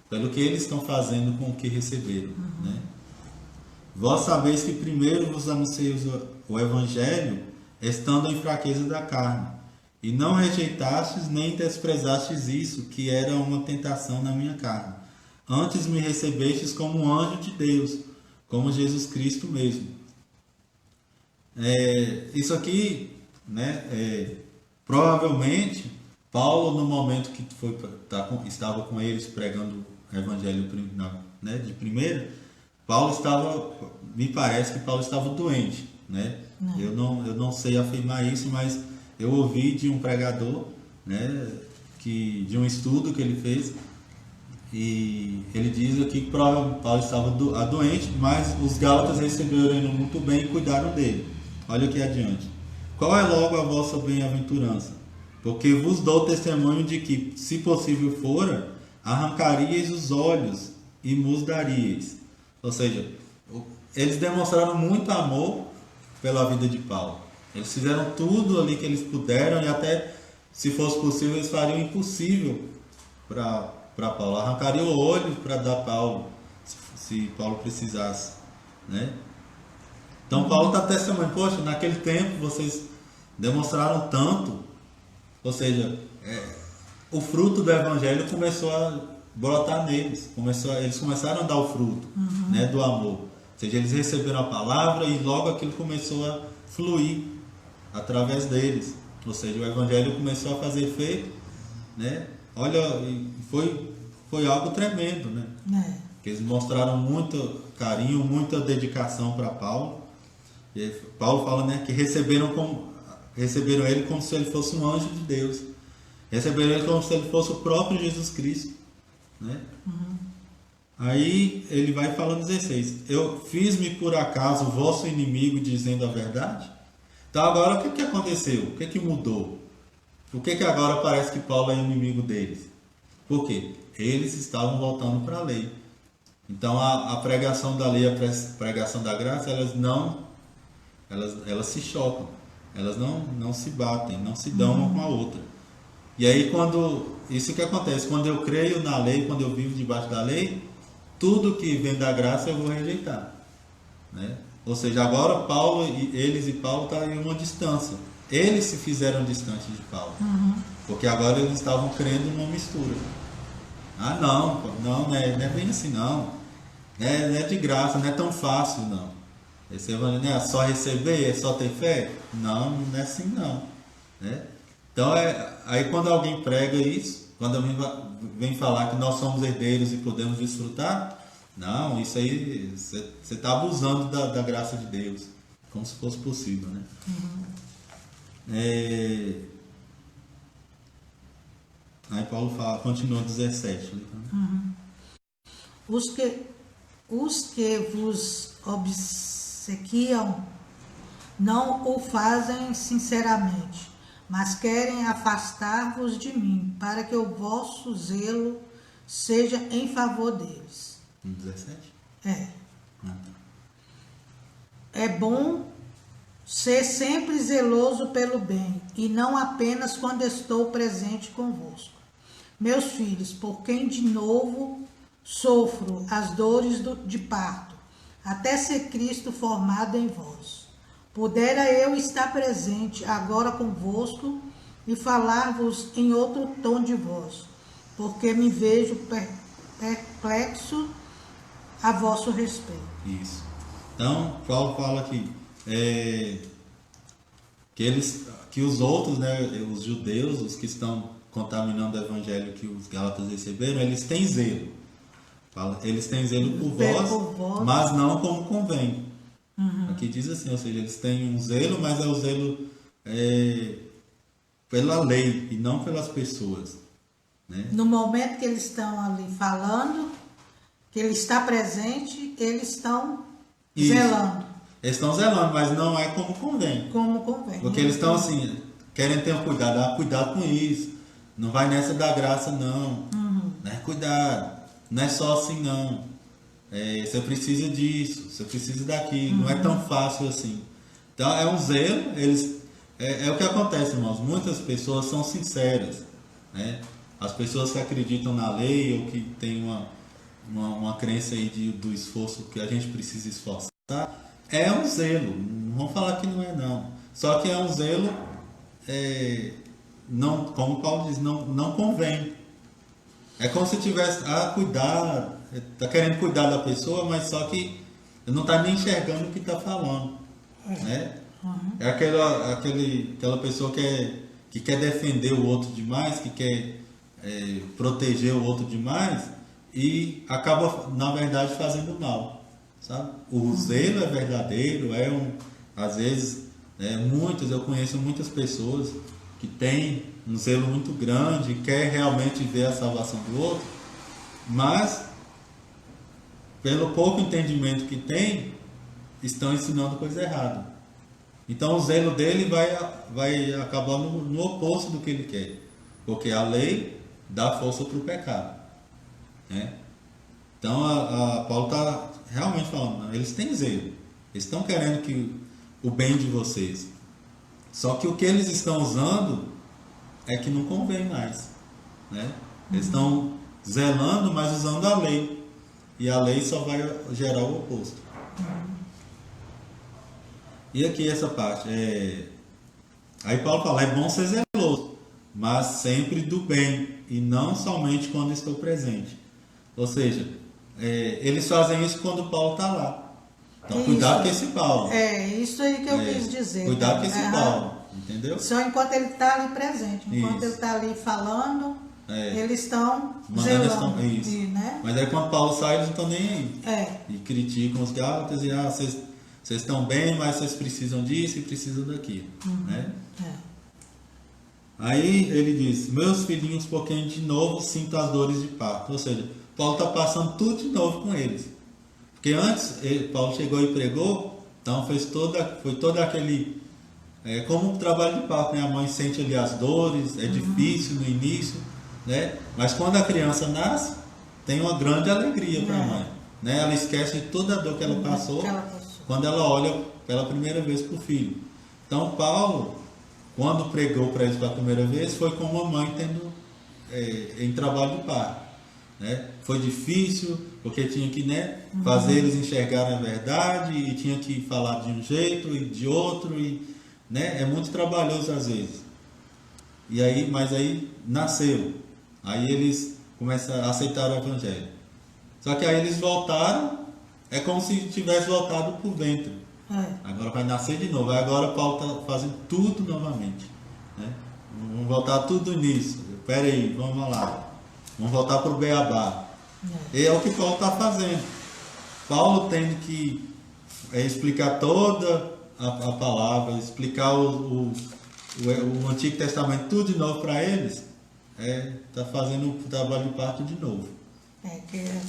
pelo que eles estão fazendo com o que receberam, né? Vós sabeis que primeiro vos anunciei o Evangelho, estando em fraqueza da carne, e não rejeitastes nem desprezastes isso, que era uma tentação na minha carne. Antes me recebestes como um anjo de Deus, como Jesus Cristo mesmo. Isso aqui, né, provavelmente, Paulo, no momento que estava com eles pregando o Evangelho, né, de primeira, me parece que Paulo estava doente, né? Eu não sei afirmar isso, mas eu ouvi de um pregador, né, de um estudo que ele fez, e ele diz aqui que Paulo estava doente, mas os Gálatas receberam ele muito bem e cuidaram dele. Olha aqui adiante: qual é logo a vossa bem-aventurança? Porque vos dou testemunho de que, se possível fora, arrancaríeis os olhos e vos daríeis. Ou seja, eles demonstraram muito amor pela vida de Paulo. Eles fizeram tudo ali que eles puderam, e até, se fosse possível, eles fariam o impossível para Paulo. Arrancariam o olho para dar Paulo, se Paulo precisasse, né? Então Paulo está testemunhando: poxa, naquele tempo vocês demonstraram tanto. Ou seja, o fruto do Evangelho começou a brotar neles, eles começaram a dar o fruto, né, do amor. Ou seja, eles receberam a palavra e logo aquilo começou a fluir através deles. Ou seja, o Evangelho começou a fazer efeito, né? Olha, foi algo tremendo, né? Que eles mostraram muito carinho, muita dedicação para Paulo. E Paulo fala, né, que receberam ele como se ele fosse um anjo de Deus. Receberam ele como se ele fosse o próprio Jesus Cristo, né? Aí ele vai falando 16: eu fiz-me por acaso vosso inimigo dizendo a verdade? Então agora o que aconteceu? O que mudou? Por que agora parece que Paulo é inimigo deles? Por quê? Eles estavam voltando para a lei. Então a pregação da lei e a pregação da graça, elas se chocam, elas não se batem, não se dão uma com a outra. E aí isso que acontece, quando eu creio na lei, quando eu vivo debaixo da lei, tudo que vem da graça eu vou rejeitar, né? Ou seja, agora eles e Paulo estão em uma distância. Eles se fizeram distantes de Paulo, porque agora eles estavam crendo numa mistura. Não é bem assim não. Não é de graça, não é tão fácil não. Esse evangelho é só receber, é só ter fé? Não é assim não, né? Então aí quando alguém prega isso, quando alguém vem falar que nós somos herdeiros e podemos desfrutar, não, isso aí você está abusando da graça de Deus, como se fosse possível, né? Aí Paulo continua 17. Os que vos obsequiam não o fazem sinceramente, mas querem afastar-vos de mim, para que o vosso zelo seja em favor deles. 17? É bom ser sempre zeloso pelo bem, e não apenas quando estou presente convosco. Meus filhos, por quem de novo sofro as dores de parto, até ser Cristo formado em vós. Pudera eu estar presente agora convosco e falar-vos em outro tom de voz, porque me vejo perplexo a vosso respeito. Isso. Então, Paulo fala aqui que os outros, né, os judeus, os que estão contaminando o evangelho que os Gálatas receberam, eles têm zelo. Eles têm zelo por vós, mas não como convém. Aqui diz assim, ou seja, eles têm um zelo, mas é o zelo pela lei e não pelas pessoas. né? No momento que eles estão ali falando, que ele está presente, eles estão Isso. zelando. Eles estão zelando, mas não é como convém. Como convém. Porque eles estão assim, querem ter um cuidado, cuidado com isso. Não vai nessa da graça, não. Né? Cuidado. Não é só assim, não. Você precisa disso, você precisa daquilo. Não é tão fácil assim. Então é um zelo. É o que acontece, irmãos. Muitas pessoas são sinceras, né? As pessoas que acreditam na lei ou que têm uma crença aí do esforço que a gente precisa esforçar, é um zelo. Não vamos falar que não é, não. Só que é um zelo, não, como Paulo diz, não convém. É como se tivesse cuidar, está querendo cuidar da pessoa, mas só que não está nem enxergando o que está falando, né? É aquela pessoa que quer defender o outro demais, que quer proteger o outro demais e acaba, na verdade, fazendo mal, sabe? O zelo é verdadeiro, às vezes, eu conheço muitas pessoas que têm um zelo muito grande, quer realmente ver a salvação do outro, mas pelo pouco entendimento que tem, estão ensinando coisa errada. Então o zelo dele vai acabar no oposto do que ele quer, porque a lei dá força para o pecado, né? Então Paulo está realmente falando, eles têm zelo, eles estão querendo o bem de vocês, só que o que eles estão usando é que não convém mais, né? Eles estão zelando, mas usando a lei, e a lei só vai gerar o oposto. E aqui essa parte, aí Paulo fala, é bom ser zeloso, mas sempre do bem, e não somente quando estou presente. Ou seja, eles fazem isso quando Paulo está lá. Então, cuidado com esse Paulo. É, isso aí que eu quis dizer. Cuidado com esse Paulo, entendeu? Só enquanto ele está ali presente. Enquanto ele está ali falando, eles estão zelando. Né? Mas aí quando Paulo sai, eles não estão nem aí. E criticam os Gálatas e vocês estão bem, mas vocês precisam disso e precisam daquilo. Né? Aí ele diz, meus filhinhos, porque de novo sinto as dores de parto. Ou seja, Paulo está passando tudo de novo com eles. Porque antes, Paulo chegou e pregou, então foi todo aquele... como um trabalho de parto, né? A mãe sente ali as dores, é difícil no início, né? Mas quando a criança nasce, tem uma grande alegria para a mãe, né? Ela esquece de toda a dor que ela passou quando ela olha pela primeira vez para o filho. Então Paulo, quando pregou para eles pela primeira vez, foi como uma mãe tendo em trabalho de parto, né? Foi difícil, porque tinha que, né, fazer eles enxergarem a verdade, e tinha que falar de um jeito e de outro, né? É muito trabalhoso às vezes. Mas aí nasceu. Aí eles começaram a aceitar o evangelho. Só que aí eles voltaram, é como se tivesse voltado por dentro. Agora vai nascer de novo. Aí agora Paulo está fazendo tudo novamente, né? Vamos voltar tudo nisso. Espera aí, vamos lá. Vamos voltar para o beabá. E é o que Paulo está fazendo. Paulo tendo que explicar toda a palavra, explicar o Antigo Testamento tudo de novo para eles, está fazendo o trabalho de parto de novo.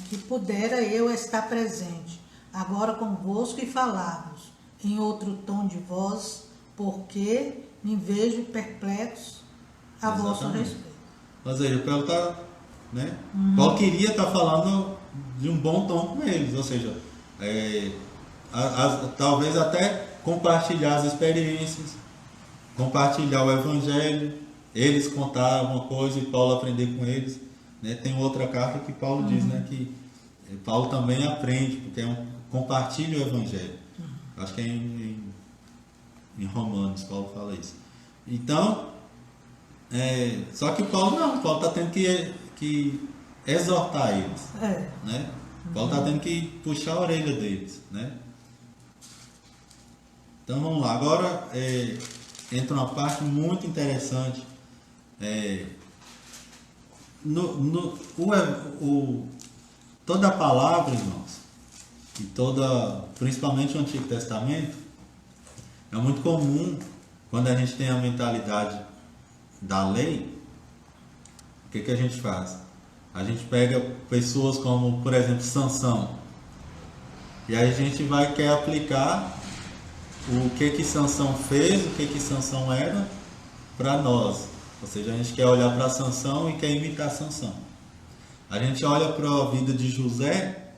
Que pudera eu estar presente agora convosco e falar-vos em outro tom de voz, porque me vejo perplexo a vosso respeito. Ou seja, Paulo está, né? Paulo queria estar falando de um bom tom com eles, ou seja, talvez até compartilhar as experiências, compartilhar o evangelho, eles contar uma coisa e Paulo aprender com eles, né? Tem outra carta que Paulo diz, né, que Paulo também aprende, porque compartilha o evangelho. Acho que em Romanos Paulo fala isso. Então, só que Paulo está tendo que exortar eles, né? Paulo está tendo que puxar a orelha deles, né? Então vamos lá, agora entra uma parte muito interessante. Toda a palavra, irmãos, e principalmente o Antigo Testamento, é muito comum quando a gente tem a mentalidade da lei, que a gente faz? A gente pega pessoas como, por exemplo, Sansão, e aí a gente quer aplicar o que Sansão fez, o que Sansão era para nós. Ou seja, a gente quer olhar para Sansão e quer imitar Sansão. A gente olha para a vida de José,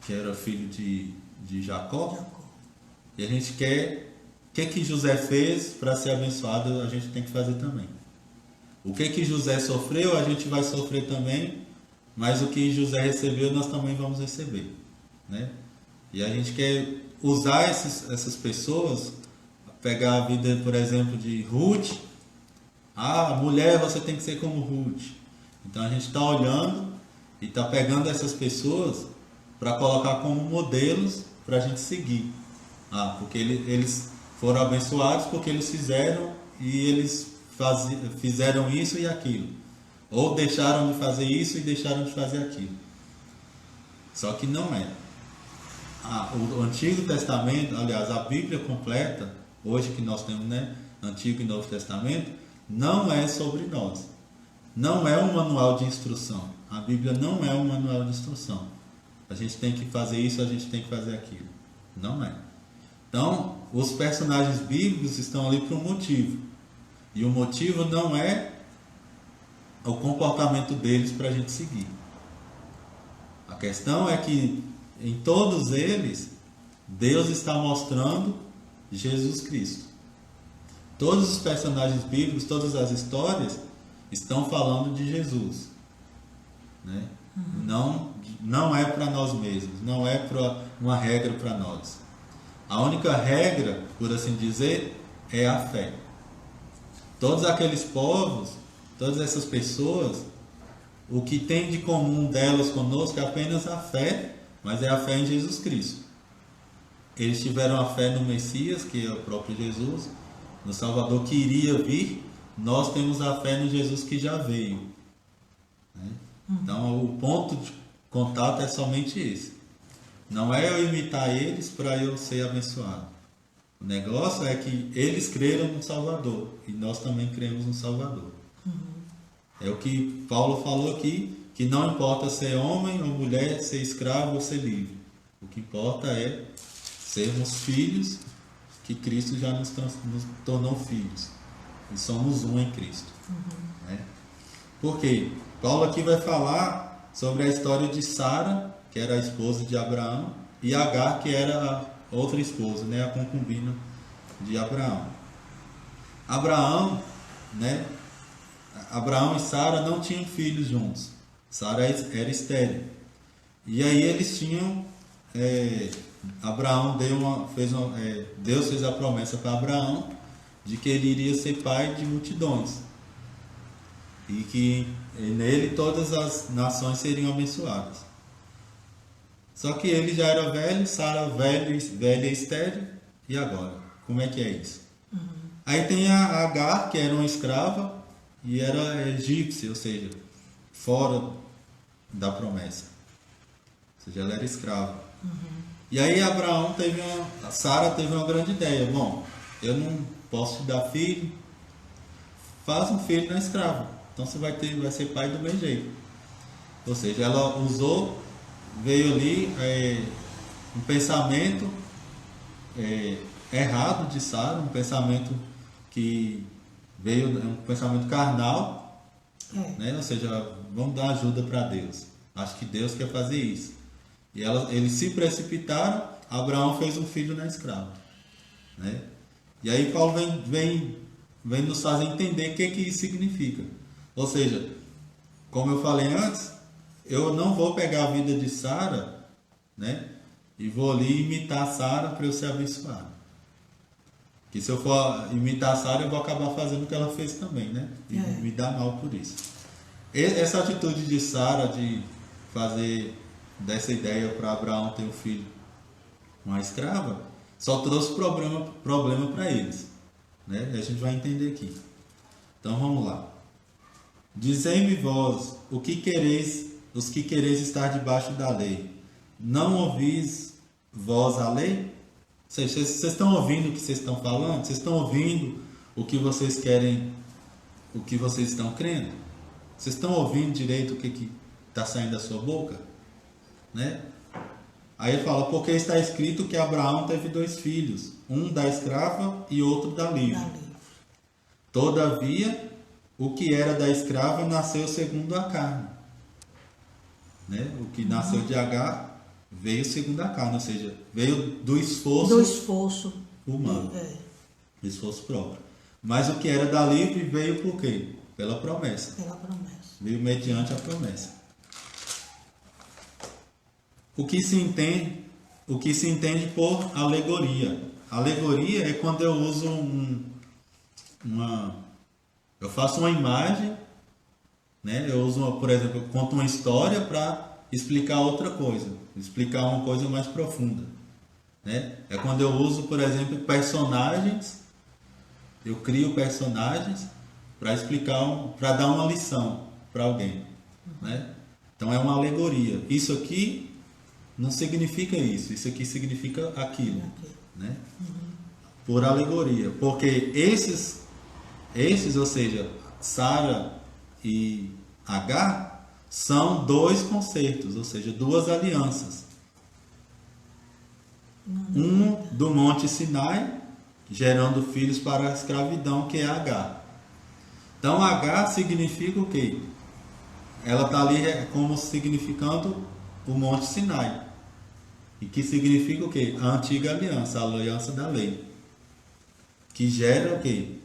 que era filho de Jacó, e a gente quer o que José fez para ser abençoado, a gente tem que fazer também. O que José sofreu, a gente vai sofrer também, mas o que José recebeu, nós também vamos receber, né? E a gente quer usar essas pessoas, pegar a vida, por exemplo, de Ruth. Mulher, você tem que ser como Ruth. Então a gente está olhando e está pegando essas pessoas para colocar como modelos para a gente seguir. Porque eles foram abençoados porque eles fizeram e eles fizeram isso e aquilo. Ou deixaram de fazer isso e deixaram de fazer aquilo. Só que não é. O Antigo Testamento, aliás, a Bíblia completa, hoje que nós temos, né, Antigo e Novo Testamento, não é sobre nós. Não é um manual de instrução. A Bíblia não é um manual de instrução. A gente tem que fazer isso, a gente tem que fazer aquilo. Não é. Então, os personagens bíblicos estão ali por um motivo. E o motivo não é o comportamento deles para a gente seguir. A questão é que em todos eles, Deus está mostrando Jesus Cristo. Todos os personagens bíblicos, todas as histórias estão falando de Jesus, né? Não é para nós mesmos, não é para uma regra para nós. A única regra, por assim dizer, é a fé. Todos aqueles povos, todas essas pessoas, o que tem de comum delas conosco é apenas a fé, mas é a fé em Jesus Cristo. Eles tiveram a fé no Messias, que é o próprio Jesus, no Salvador que iria vir. Nós temos a fé no Jesus que já veio, né? Então o ponto de contato é somente esse. Não é eu imitar eles para eu ser abençoado. O negócio é que eles creram no Salvador e nós também cremos no Salvador. É o que Paulo falou aqui, que não importa ser homem ou mulher, ser escravo ou ser livre. O que importa é sermos filhos, que Cristo já nos tornou filhos. E somos um em Cristo. Né? Por quê? Paulo aqui vai falar sobre a história de Sara, que era a esposa de Abraão, e Agar, que era a outra esposa, né? A concubina de Abraão. Abraão e Sara não tinham filhos juntos. Sara era estéril. E aí eles tinham... Deus fez a promessa para Abraão de que ele iria ser pai de multidões. E que nele todas as nações seriam abençoadas. Só que ele já era velho, Sara velha e estéril. E agora? Como é que é isso? Aí tem a Agar, que era uma escrava e era egípcia, ou seja, fora da promessa. Ou seja, ela era escrava. E aí Sara teve uma grande ideia. Bom, eu não posso te dar filho, faz um filho na escrava. Então você vai ser pai do meu jeito. Ou seja, ela veio ali um pensamento errado de Sara, um pensamento que veio, um pensamento carnal, né? Ou seja, vamos dar ajuda para Deus. Acho que Deus quer fazer isso. E eles se precipitaram, Abraão fez um filho na escrava, né? E aí Paulo vem nos fazer entender o que isso significa. Ou seja, como eu falei antes, eu não vou pegar a vida de Sara, né, e vou ali imitar Sara para eu ser abençoado. Que se eu for imitar Sara, eu vou acabar fazendo o que ela fez também, né? E me dar mal por isso. Essa atitude de Sara de fazer dessa ideia para Abraão ter um filho com a escrava, só trouxe problema para eles, né? E a gente vai entender aqui. Então vamos lá. Dizei-me vós, os que quereis estar debaixo da lei, não ouvis vós a lei? Vocês estão ouvindo o que vocês estão falando? Vocês estão ouvindo o que vocês querem o que vocês estão crendo? Vocês estão ouvindo direito o que está saindo da sua boca? Né? Aí ele fala, porque está escrito que Abraão teve 2 filhos, um da escrava e outro da livre. Todavia, o que era da escrava nasceu segundo a carne. Né? O que nasceu de Agar veio segundo a carne, ou seja, veio do esforço humano, do esforço próprio. Mas o que era da livre veio por quê? Pela promessa. Veio mediante a promessa. O que se entende por alegoria. Alegoria é quando eu uso eu faço uma imagem, né? Eu uso, por exemplo, eu conto uma história para explicar outra coisa, explicar uma coisa mais profunda, né? É quando eu uso, por exemplo, personagens, eu crio personagens para explicar, para dar uma lição para alguém, né? Então é uma alegoria. Isso aqui não significa isso aqui significa aquilo, né? Por alegoria, porque esses, ou seja, Sara e Agar, são 2 concertos, ou seja, 2 alianças. Um do Monte Sinai, gerando filhos para a escravidão, que é Agar. Então, Agar significa o quê? Ela está ali como significando o Monte Sinai. E que significa o quê? A antiga aliança, a aliança da lei. Que gera o quê?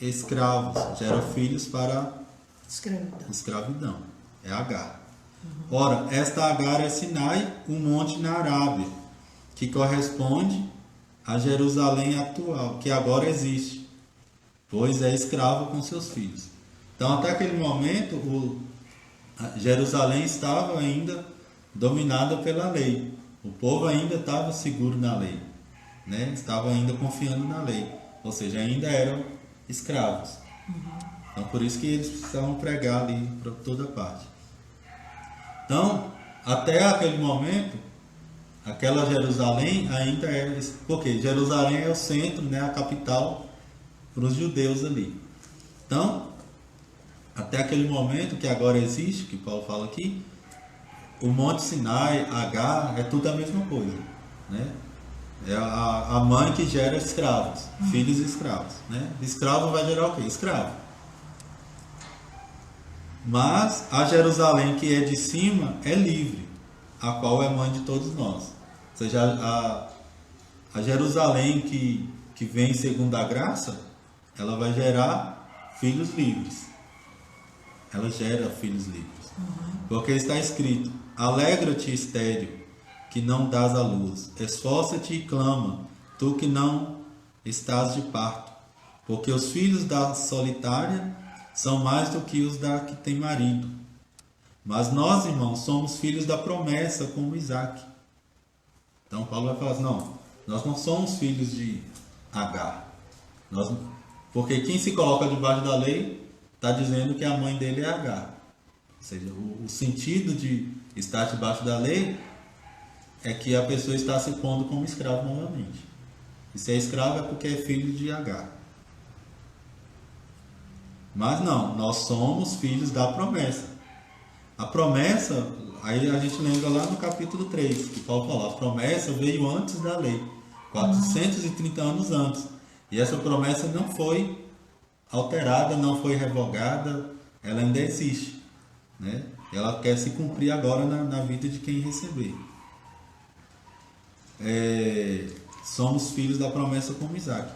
Escravos, gera filhos para escravidão. É Agar. Ora, esta Agar é Sinai, um monte na Arábia, que corresponde a Jerusalém atual, que agora existe, pois é escravo com seus filhos. Então, até aquele momento, Jerusalém estava ainda dominada pela lei. O povo ainda estava seguro na lei, né? Estava ainda confiando na lei, ou seja, ainda eram escravos. Então, por isso que eles precisavam pregar ali para toda parte. Então, até aquele momento, aquela Jerusalém ainda era... Porque Jerusalém é o centro, né, a capital para os judeus ali. Então, até aquele momento que agora existe, que Paulo fala aqui, o Monte Sinai, Agar, é tudo a mesma coisa, né? É a mãe que gera escravos, filhos escravos, né? Escravo vai gerar o quê? Escravo. Mas a Jerusalém que é de cima é livre, a qual é mãe de todos nós. Ou seja, a Jerusalém que vem segundo a graça, ela vai gerar filhos livres. Ela gera filhos livres. Porque está escrito: alegra-te, estéril, que não dás à luz. Esforça-te e clama, tu que não estás de parto. Porque os filhos da solitária são mais do que os da que tem marido. Mas nós, irmãos, somos filhos da promessa, como Isaac. Então Paulo vai falar assim, não, nós não somos filhos de Agar. Porque quem se coloca debaixo da lei está dizendo que a mãe dele é Agar. Ou seja, o sentido de estar debaixo da lei é que a pessoa está se pondo como escravo novamente. E se é escravo é porque é filho de Agar. Mas não, nós somos filhos da promessa. A promessa, aí a gente lembra lá no capítulo 3, que Paulo fala, a promessa veio antes da lei, 430 anos antes. E essa promessa não foi alterada, não foi revogada, ela ainda existe, né? Ela quer se cumprir agora na vida de quem receber. Somos filhos da promessa como Isaac.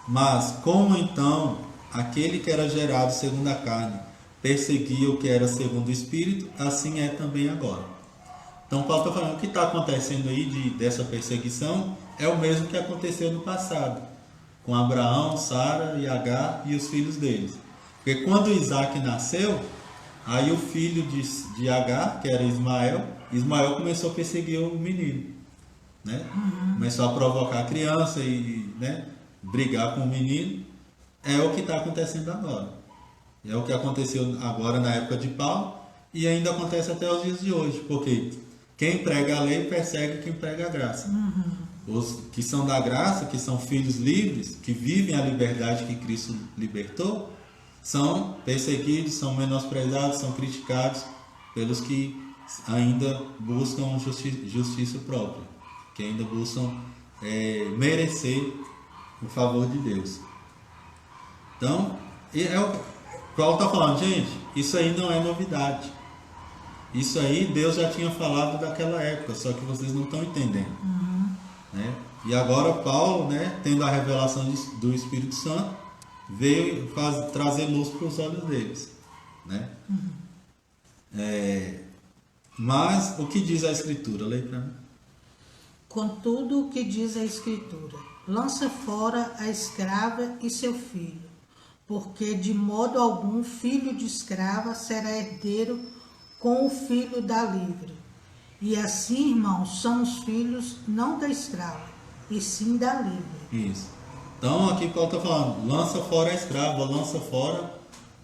Mas como então aquele que era gerado segundo a carne perseguia o que era segundo o Espírito, assim é também agora. Então Paulo está falando, o que está acontecendo aí dessa perseguição é o mesmo que aconteceu no passado, com Abraão, Sara e Agar e os filhos deles. Porque quando Isaac nasceu, aí o filho de Agar, que era Ismael começou a perseguir o menino, né? Começou a provocar a criança e, né, brigar com o menino. É o que está acontecendo agora. É o que aconteceu agora na época de Paulo e ainda acontece até os dias de hoje, porque quem prega a lei persegue quem prega a graça. Os que são da graça, que são filhos livres, que vivem a liberdade que Cristo libertou, são perseguidos, são menosprezados, são criticados pelos que ainda buscam justiça própria, que ainda buscam merecer o favor de Deus. Então, Paulo está falando, gente, isso aí não é novidade. Isso aí Deus já tinha falado daquela época, só que vocês não estão entendendo. Né? E agora Paulo, né, tendo a revelação do Espírito Santo, veio trazer luz para os olhos deles. Né? Mas o que diz a Escritura? Leia para mim. Contudo, o que diz a Escritura? Lança fora a escrava e seu filho, porque de modo algum filho de escrava será herdeiro com o filho da livre. E assim, irmãos, somos filhos não da escrava, e sim da livre. Isso. Então aqui Paulo está falando, lança fora a escrava, lança fora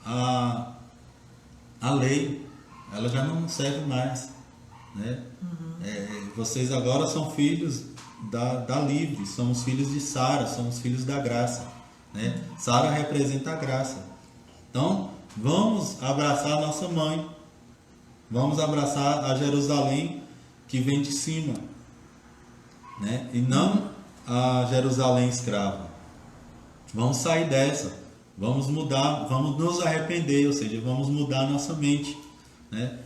a lei, ela já não serve mais. Né? Vocês agora são filhos da livre, somos filhos de Sara, somos filhos da graça. Né? Sara representa a graça. Então vamos abraçar a nossa mãe, vamos abraçar a Jerusalém que vem de cima, né? E não a Jerusalém escrava. Vamos sair dessa, vamos mudar, vamos nos arrepender, ou seja, vamos mudar a nossa mente. Né?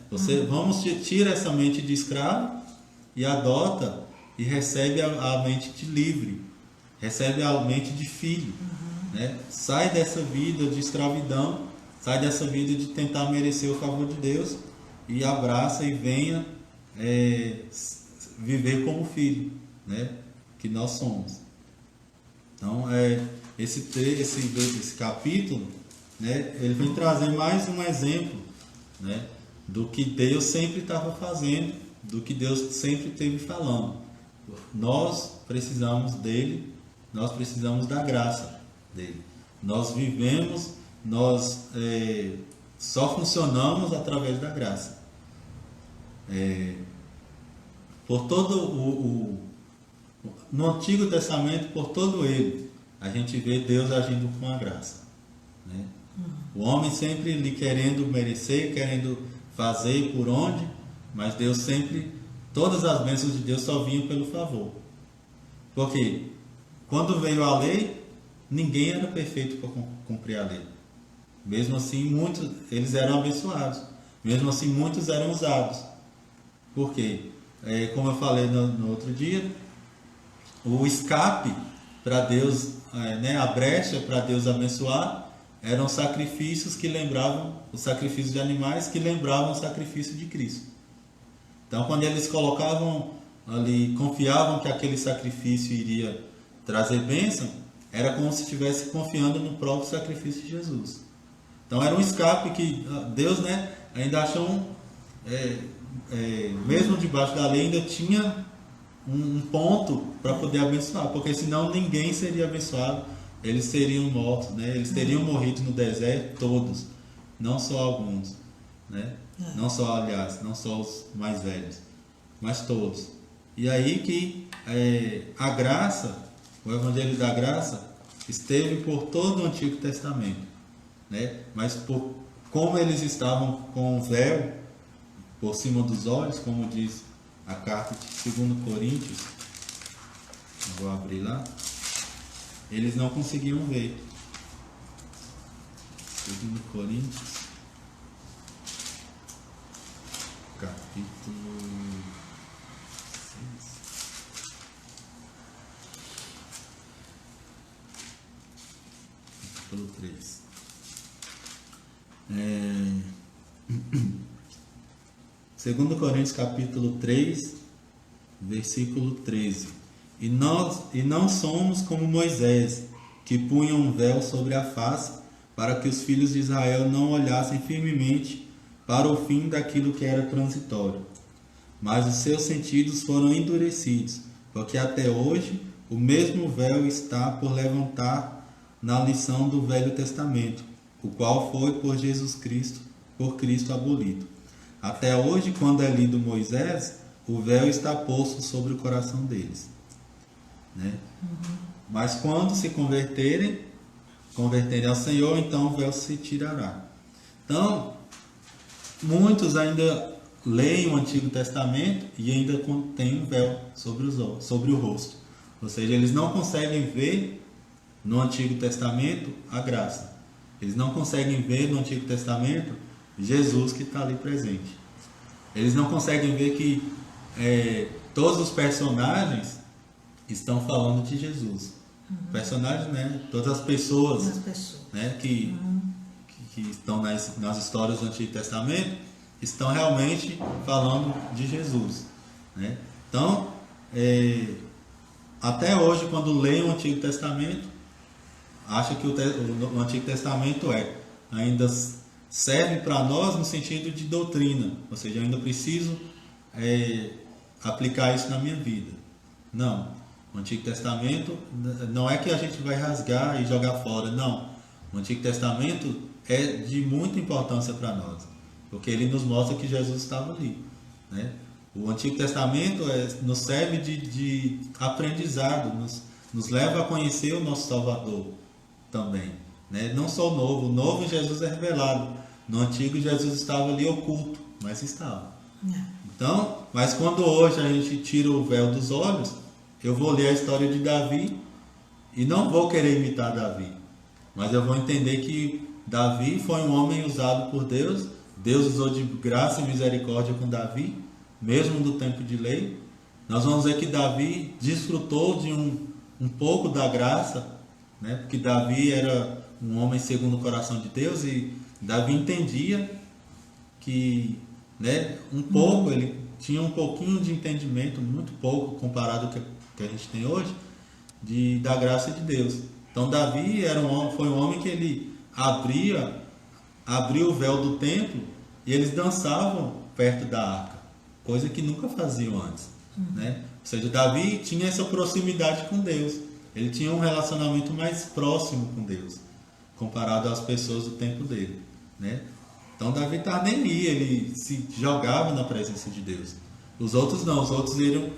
Vamos tirar essa mente de escravo e adota e recebe a mente de livre, recebe a mente de filho. Né? Sai dessa vida de escravidão, sai dessa vida de tentar merecer o favor de Deus e abraça e venha viver como filho, né? Que nós somos. Então, esse capítulo, né? Ele vem trazer mais um exemplo, né? Do que Deus sempre estava fazendo, do que Deus sempre esteve falando. Nós precisamos dele, nós precisamos da graça dele. Nós vivemos, nós só funcionamos através da graça. Por todo no Antigo Testamento, por todo ele, a gente vê Deus agindo com a graça. Né? O homem sempre lhe querendo merecer, querendo fazer por onde, mas Deus sempre, todas as bênçãos de Deus só vinham pelo favor. Porque quando veio a lei, ninguém era perfeito para cumprir a lei. Mesmo assim, muitos eles eram abençoados. Mesmo assim, muitos eram usados. Por quê? Como eu falei no outro dia, o escape para Deus, a brecha para Deus abençoar, eram sacrifícios que lembravam, os sacrifícios de animais que lembravam o sacrifício de Cristo. Então, quando eles colocavam ali, confiavam que aquele sacrifício iria trazer bênção, era como se estivesse confiando no próprio sacrifício de Jesus. Então, era um escape que Deus, né, ainda achou mesmo debaixo da lei, ainda tinha um ponto para poder abençoar, porque senão ninguém seria abençoado, eles seriam mortos, né? Eles teriam morrido no deserto todos, não só alguns, né? Não só, aliás, não só os mais velhos, mas todos. E aí que a graça, o Evangelho da Graça, esteve por todo o Antigo Testamento, né? Mas como eles estavam com o véu por cima dos olhos, como diz a carta de 2 Coríntios, eu vou abrir lá, eles não conseguiam ver. 2 Coríntios, capítulo 6. Capítulo 3. 2 Coríntios capítulo 3, versículo 13. E não somos como Moisés, que punha um véu sobre a face, para que os filhos de Israel não olhassem firmemente para o fim daquilo que era transitório. Mas os seus sentidos foram endurecidos, porque até hoje o mesmo véu está por levantar na lição do Velho Testamento, o qual foi por Cristo abolido. Até hoje, quando é lido Moisés, o véu está posto sobre o coração deles. Né? Mas quando se converterem, converterem ao Senhor, então o véu se tirará. Então, muitos ainda leem o Antigo Testamento e ainda tem um véu sobre o rosto. Ou seja, eles não conseguem ver no Antigo Testamento a graça. Eles não conseguem ver no Antigo Testamento Jesus que está ali presente. Eles não conseguem ver que todos os personagens estão falando de Jesus. Personagens, né? Todas as pessoas, né? que estão nas histórias do Antigo Testamento estão realmente falando de Jesus, né? Então, até hoje, quando leem o Antigo Testamento, acha que o Antigo Testamento ainda serve para nós no sentido de doutrina, ou seja, eu ainda preciso aplicar isso na minha vida. Não, o Antigo Testamento não é que a gente vai rasgar e jogar fora, não. O Antigo Testamento é de muita importância para nós, porque ele nos mostra que Jesus estava ali, né? O Antigo Testamento nos serve de aprendizado, nos leva a conhecer o nosso Salvador também, né? Não só o Novo Jesus é revelado. No Antigo Jesus estava ali oculto, mas estava. Então, mas quando hoje a gente tira o véu dos olhos, eu vou ler a história de Davi e não vou querer imitar Davi, mas eu vou entender que Davi foi um homem usado por Deus. Deus usou de graça e misericórdia com Davi, mesmo no tempo de lei. Nós vamos ver que Davi desfrutou de um pouco da graça, né? Porque Davi era um homem segundo o coração de Deus e Davi entendia que, né, um pouco, ele tinha um pouquinho de entendimento, muito pouco comparado com o que a gente tem hoje, da graça de Deus. Então Davi foi um homem que ele abriu o véu do templo e eles dançavam perto da arca, coisa que nunca faziam antes, né? Ou seja, Davi tinha essa proximidade com Deus, ele tinha um relacionamento mais próximo com Deus, comparado às pessoas do tempo dele, né? Então Davi estava nem ali, ele se jogava na presença de Deus. Os outros não, os outros iam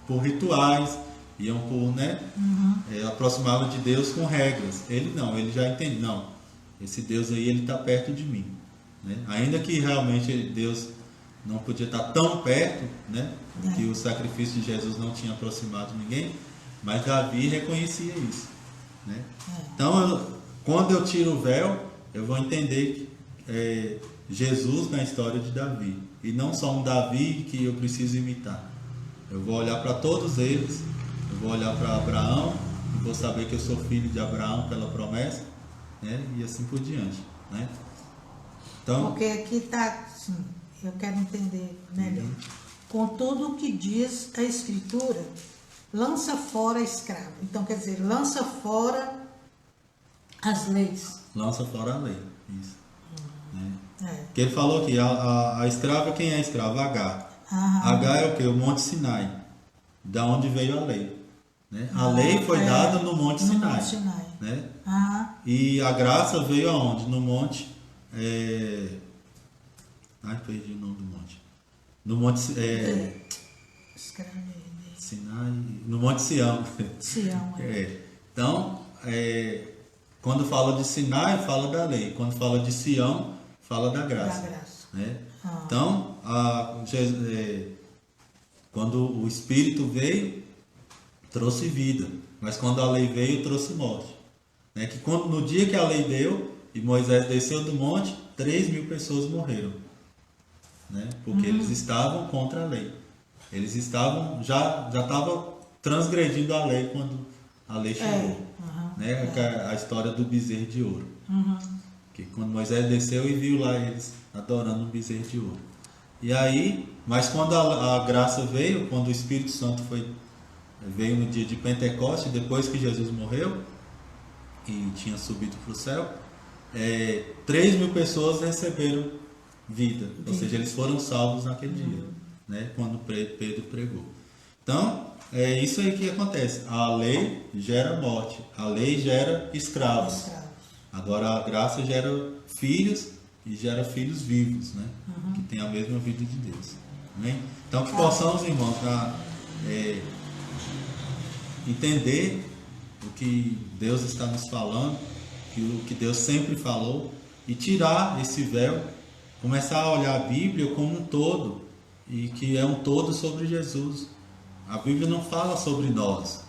por rituais, iam por, né, aproximavam de Deus com regras. Ele não, ele já entende, não, esse Deus aí, ele está perto de mim, né? Ainda que realmente Deus não podia estar tão perto, né, que o sacrifício de Jesus não tinha aproximado ninguém, mas Davi reconhecia isso, né? Então, quando eu tiro o véu, eu vou entender Jesus na história de Davi, e não só um Davi que eu preciso imitar. Eu vou olhar para todos eles, eu vou olhar para Abraão, e vou saber que eu sou filho de Abraão pela promessa, né? E assim por diante, né? Então, porque aqui está assim, eu quero entender melhor. Com tudo o que diz a Escritura, lança fora a escrava. Então, quer dizer, lança fora as leis. Lança fora a lei, isso. Porque ele falou aqui, a escrava, quem é a escrava? Agar. Agar é o que? O Monte Sinai, da onde veio a lei, né? A lei foi dada no Monte Sinai, né? E a graça veio aonde? No Monte... perdi o nome do monte. No Monte... Sinai... No Monte Sião. Sião, Então, quando fala de Sinai, fala da lei. Quando fala de Sião, fala da graça. Né? Então, quando o Espírito veio, trouxe vida. Mas quando a lei veio, trouxe morte. Né? Que no dia que a lei deu e Moisés desceu do monte, 3.000 pessoas morreram. Né? Porque eles estavam contra a lei. Eles estavam já estavam transgredindo a lei quando a lei chegou. Né? A história do bezerro de ouro. Que quando Moisés desceu e viu lá eles adorando o bezerro de ouro. E aí, mas quando a graça veio, quando o Espírito Santo veio no dia de Pentecostes, depois que Jesus morreu e tinha subido para o céu, 3.000 pessoas receberam vida, ou seja, eles foram salvos naquele dia, né, quando Pedro pregou. Então, é isso aí que acontece. A lei gera morte, a lei gera escravos. Agora a graça gera filhos e gera filhos vivos, né, que tem a mesma vida de Deus. Amém? Então, que possamos, irmãos, entender o que Deus está nos falando o que Deus sempre falou, e tirar esse véu, começar a olhar a Bíblia como um todo, e que é um todo sobre Jesus. A Bíblia não fala sobre nós,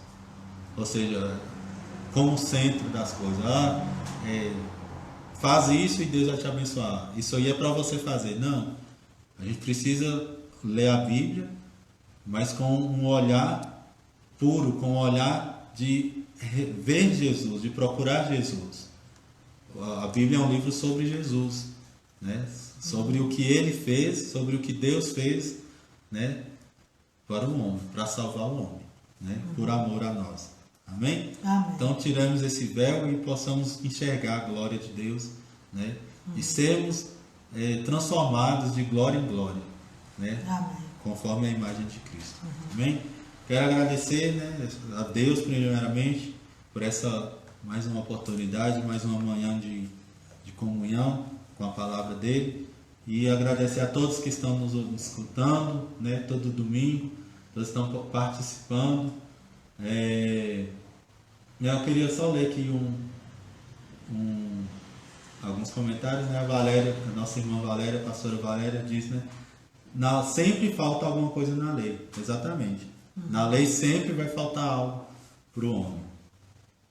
ou seja, como centro das coisas. Faz isso e Deus vai te abençoar. Isso aí é para você fazer. Não. A gente precisa ler a Bíblia, mas com um olhar puro, com um olhar de ver Jesus, de procurar Jesus. A Bíblia é um livro sobre Jesus, né? Sobre o que Ele fez, sobre o que Deus fez, né? Para o homem, para salvar o homem, né? Por amor a nós. Amém? Amém. Então tiramos esse véu e possamos enxergar a glória de Deus, né? E sermos transformados de glória em glória, né? Amém. Conforme a imagem de Cristo. Amém? Quero agradecer, né, a Deus primeiramente por essa mais uma oportunidade, mais uma manhã de comunhão com a palavra dele, e agradecer a todos que estão nos escutando, né, todo domingo, todos estão participando. Eu queria só ler aqui alguns comentários, né? A Valéria, a nossa irmã Valéria, a pastora Valéria, diz, né? Sempre falta alguma coisa na lei. Exatamente. Na lei sempre vai faltar algo para o homem.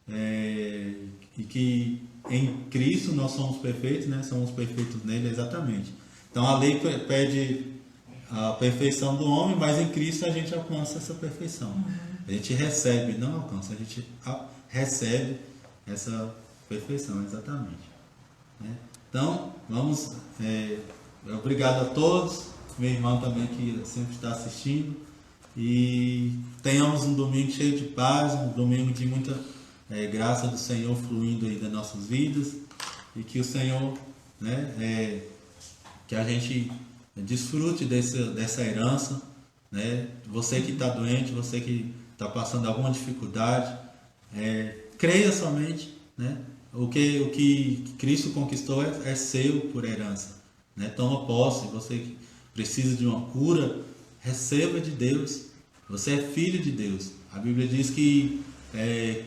E que em Cristo nós somos perfeitos, né? Somos perfeitos nele, exatamente. Então a lei pede a perfeição do homem, mas em Cristo a gente alcança essa perfeição. A gente recebe, não alcança, a gente recebe essa perfeição, exatamente. Né? Então, vamos. Obrigado a todos, minha irmã também que sempre está assistindo, e tenhamos um domingo cheio de paz, um domingo de muita graça do Senhor fluindo aí das nossas vidas, e que o Senhor, né, que a gente desfrute dessa herança, né? Você que está doente, você que está passando alguma dificuldade, creia somente, né? O que Cristo conquistou é seu por herança, né? Toma posse. Você que precisa de uma cura, receba de Deus. Você é filho de Deus. A Bíblia diz que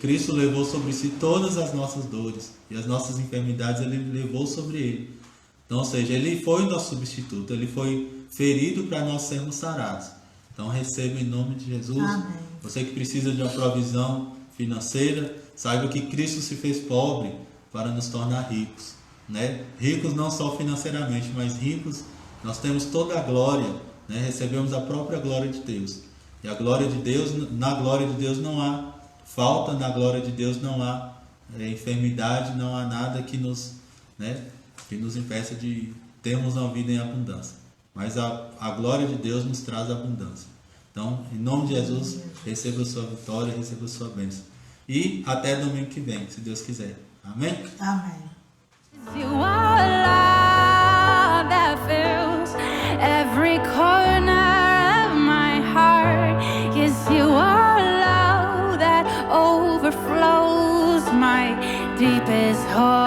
Cristo levou sobre si todas as nossas dores e as nossas enfermidades Ele levou sobre Ele. Então, ou seja, Ele foi o nosso substituto. Ele foi ferido para nós sermos sarados. Então receba em nome de Jesus. Amém. Você que precisa de uma provisão financeira, saiba que Cristo se fez pobre para nos tornar ricos, né? Ricos não só financeiramente, mas ricos, nós temos toda a glória, né? Recebemos a própria glória de Deus. E a glória de Deus, na glória de Deus não há falta, na glória de Deus não há enfermidade, não há nada que nos impeça de termos uma vida em abundância. Mas a glória de Deus nos traz abundância. Então, em nome de Jesus, receba a sua vitória, receba a sua bênção. E até domingo que vem, se Deus quiser. Amém? Amém. You are love that fills every corner of my heart. Yes, you are love that overflows my deepest heart.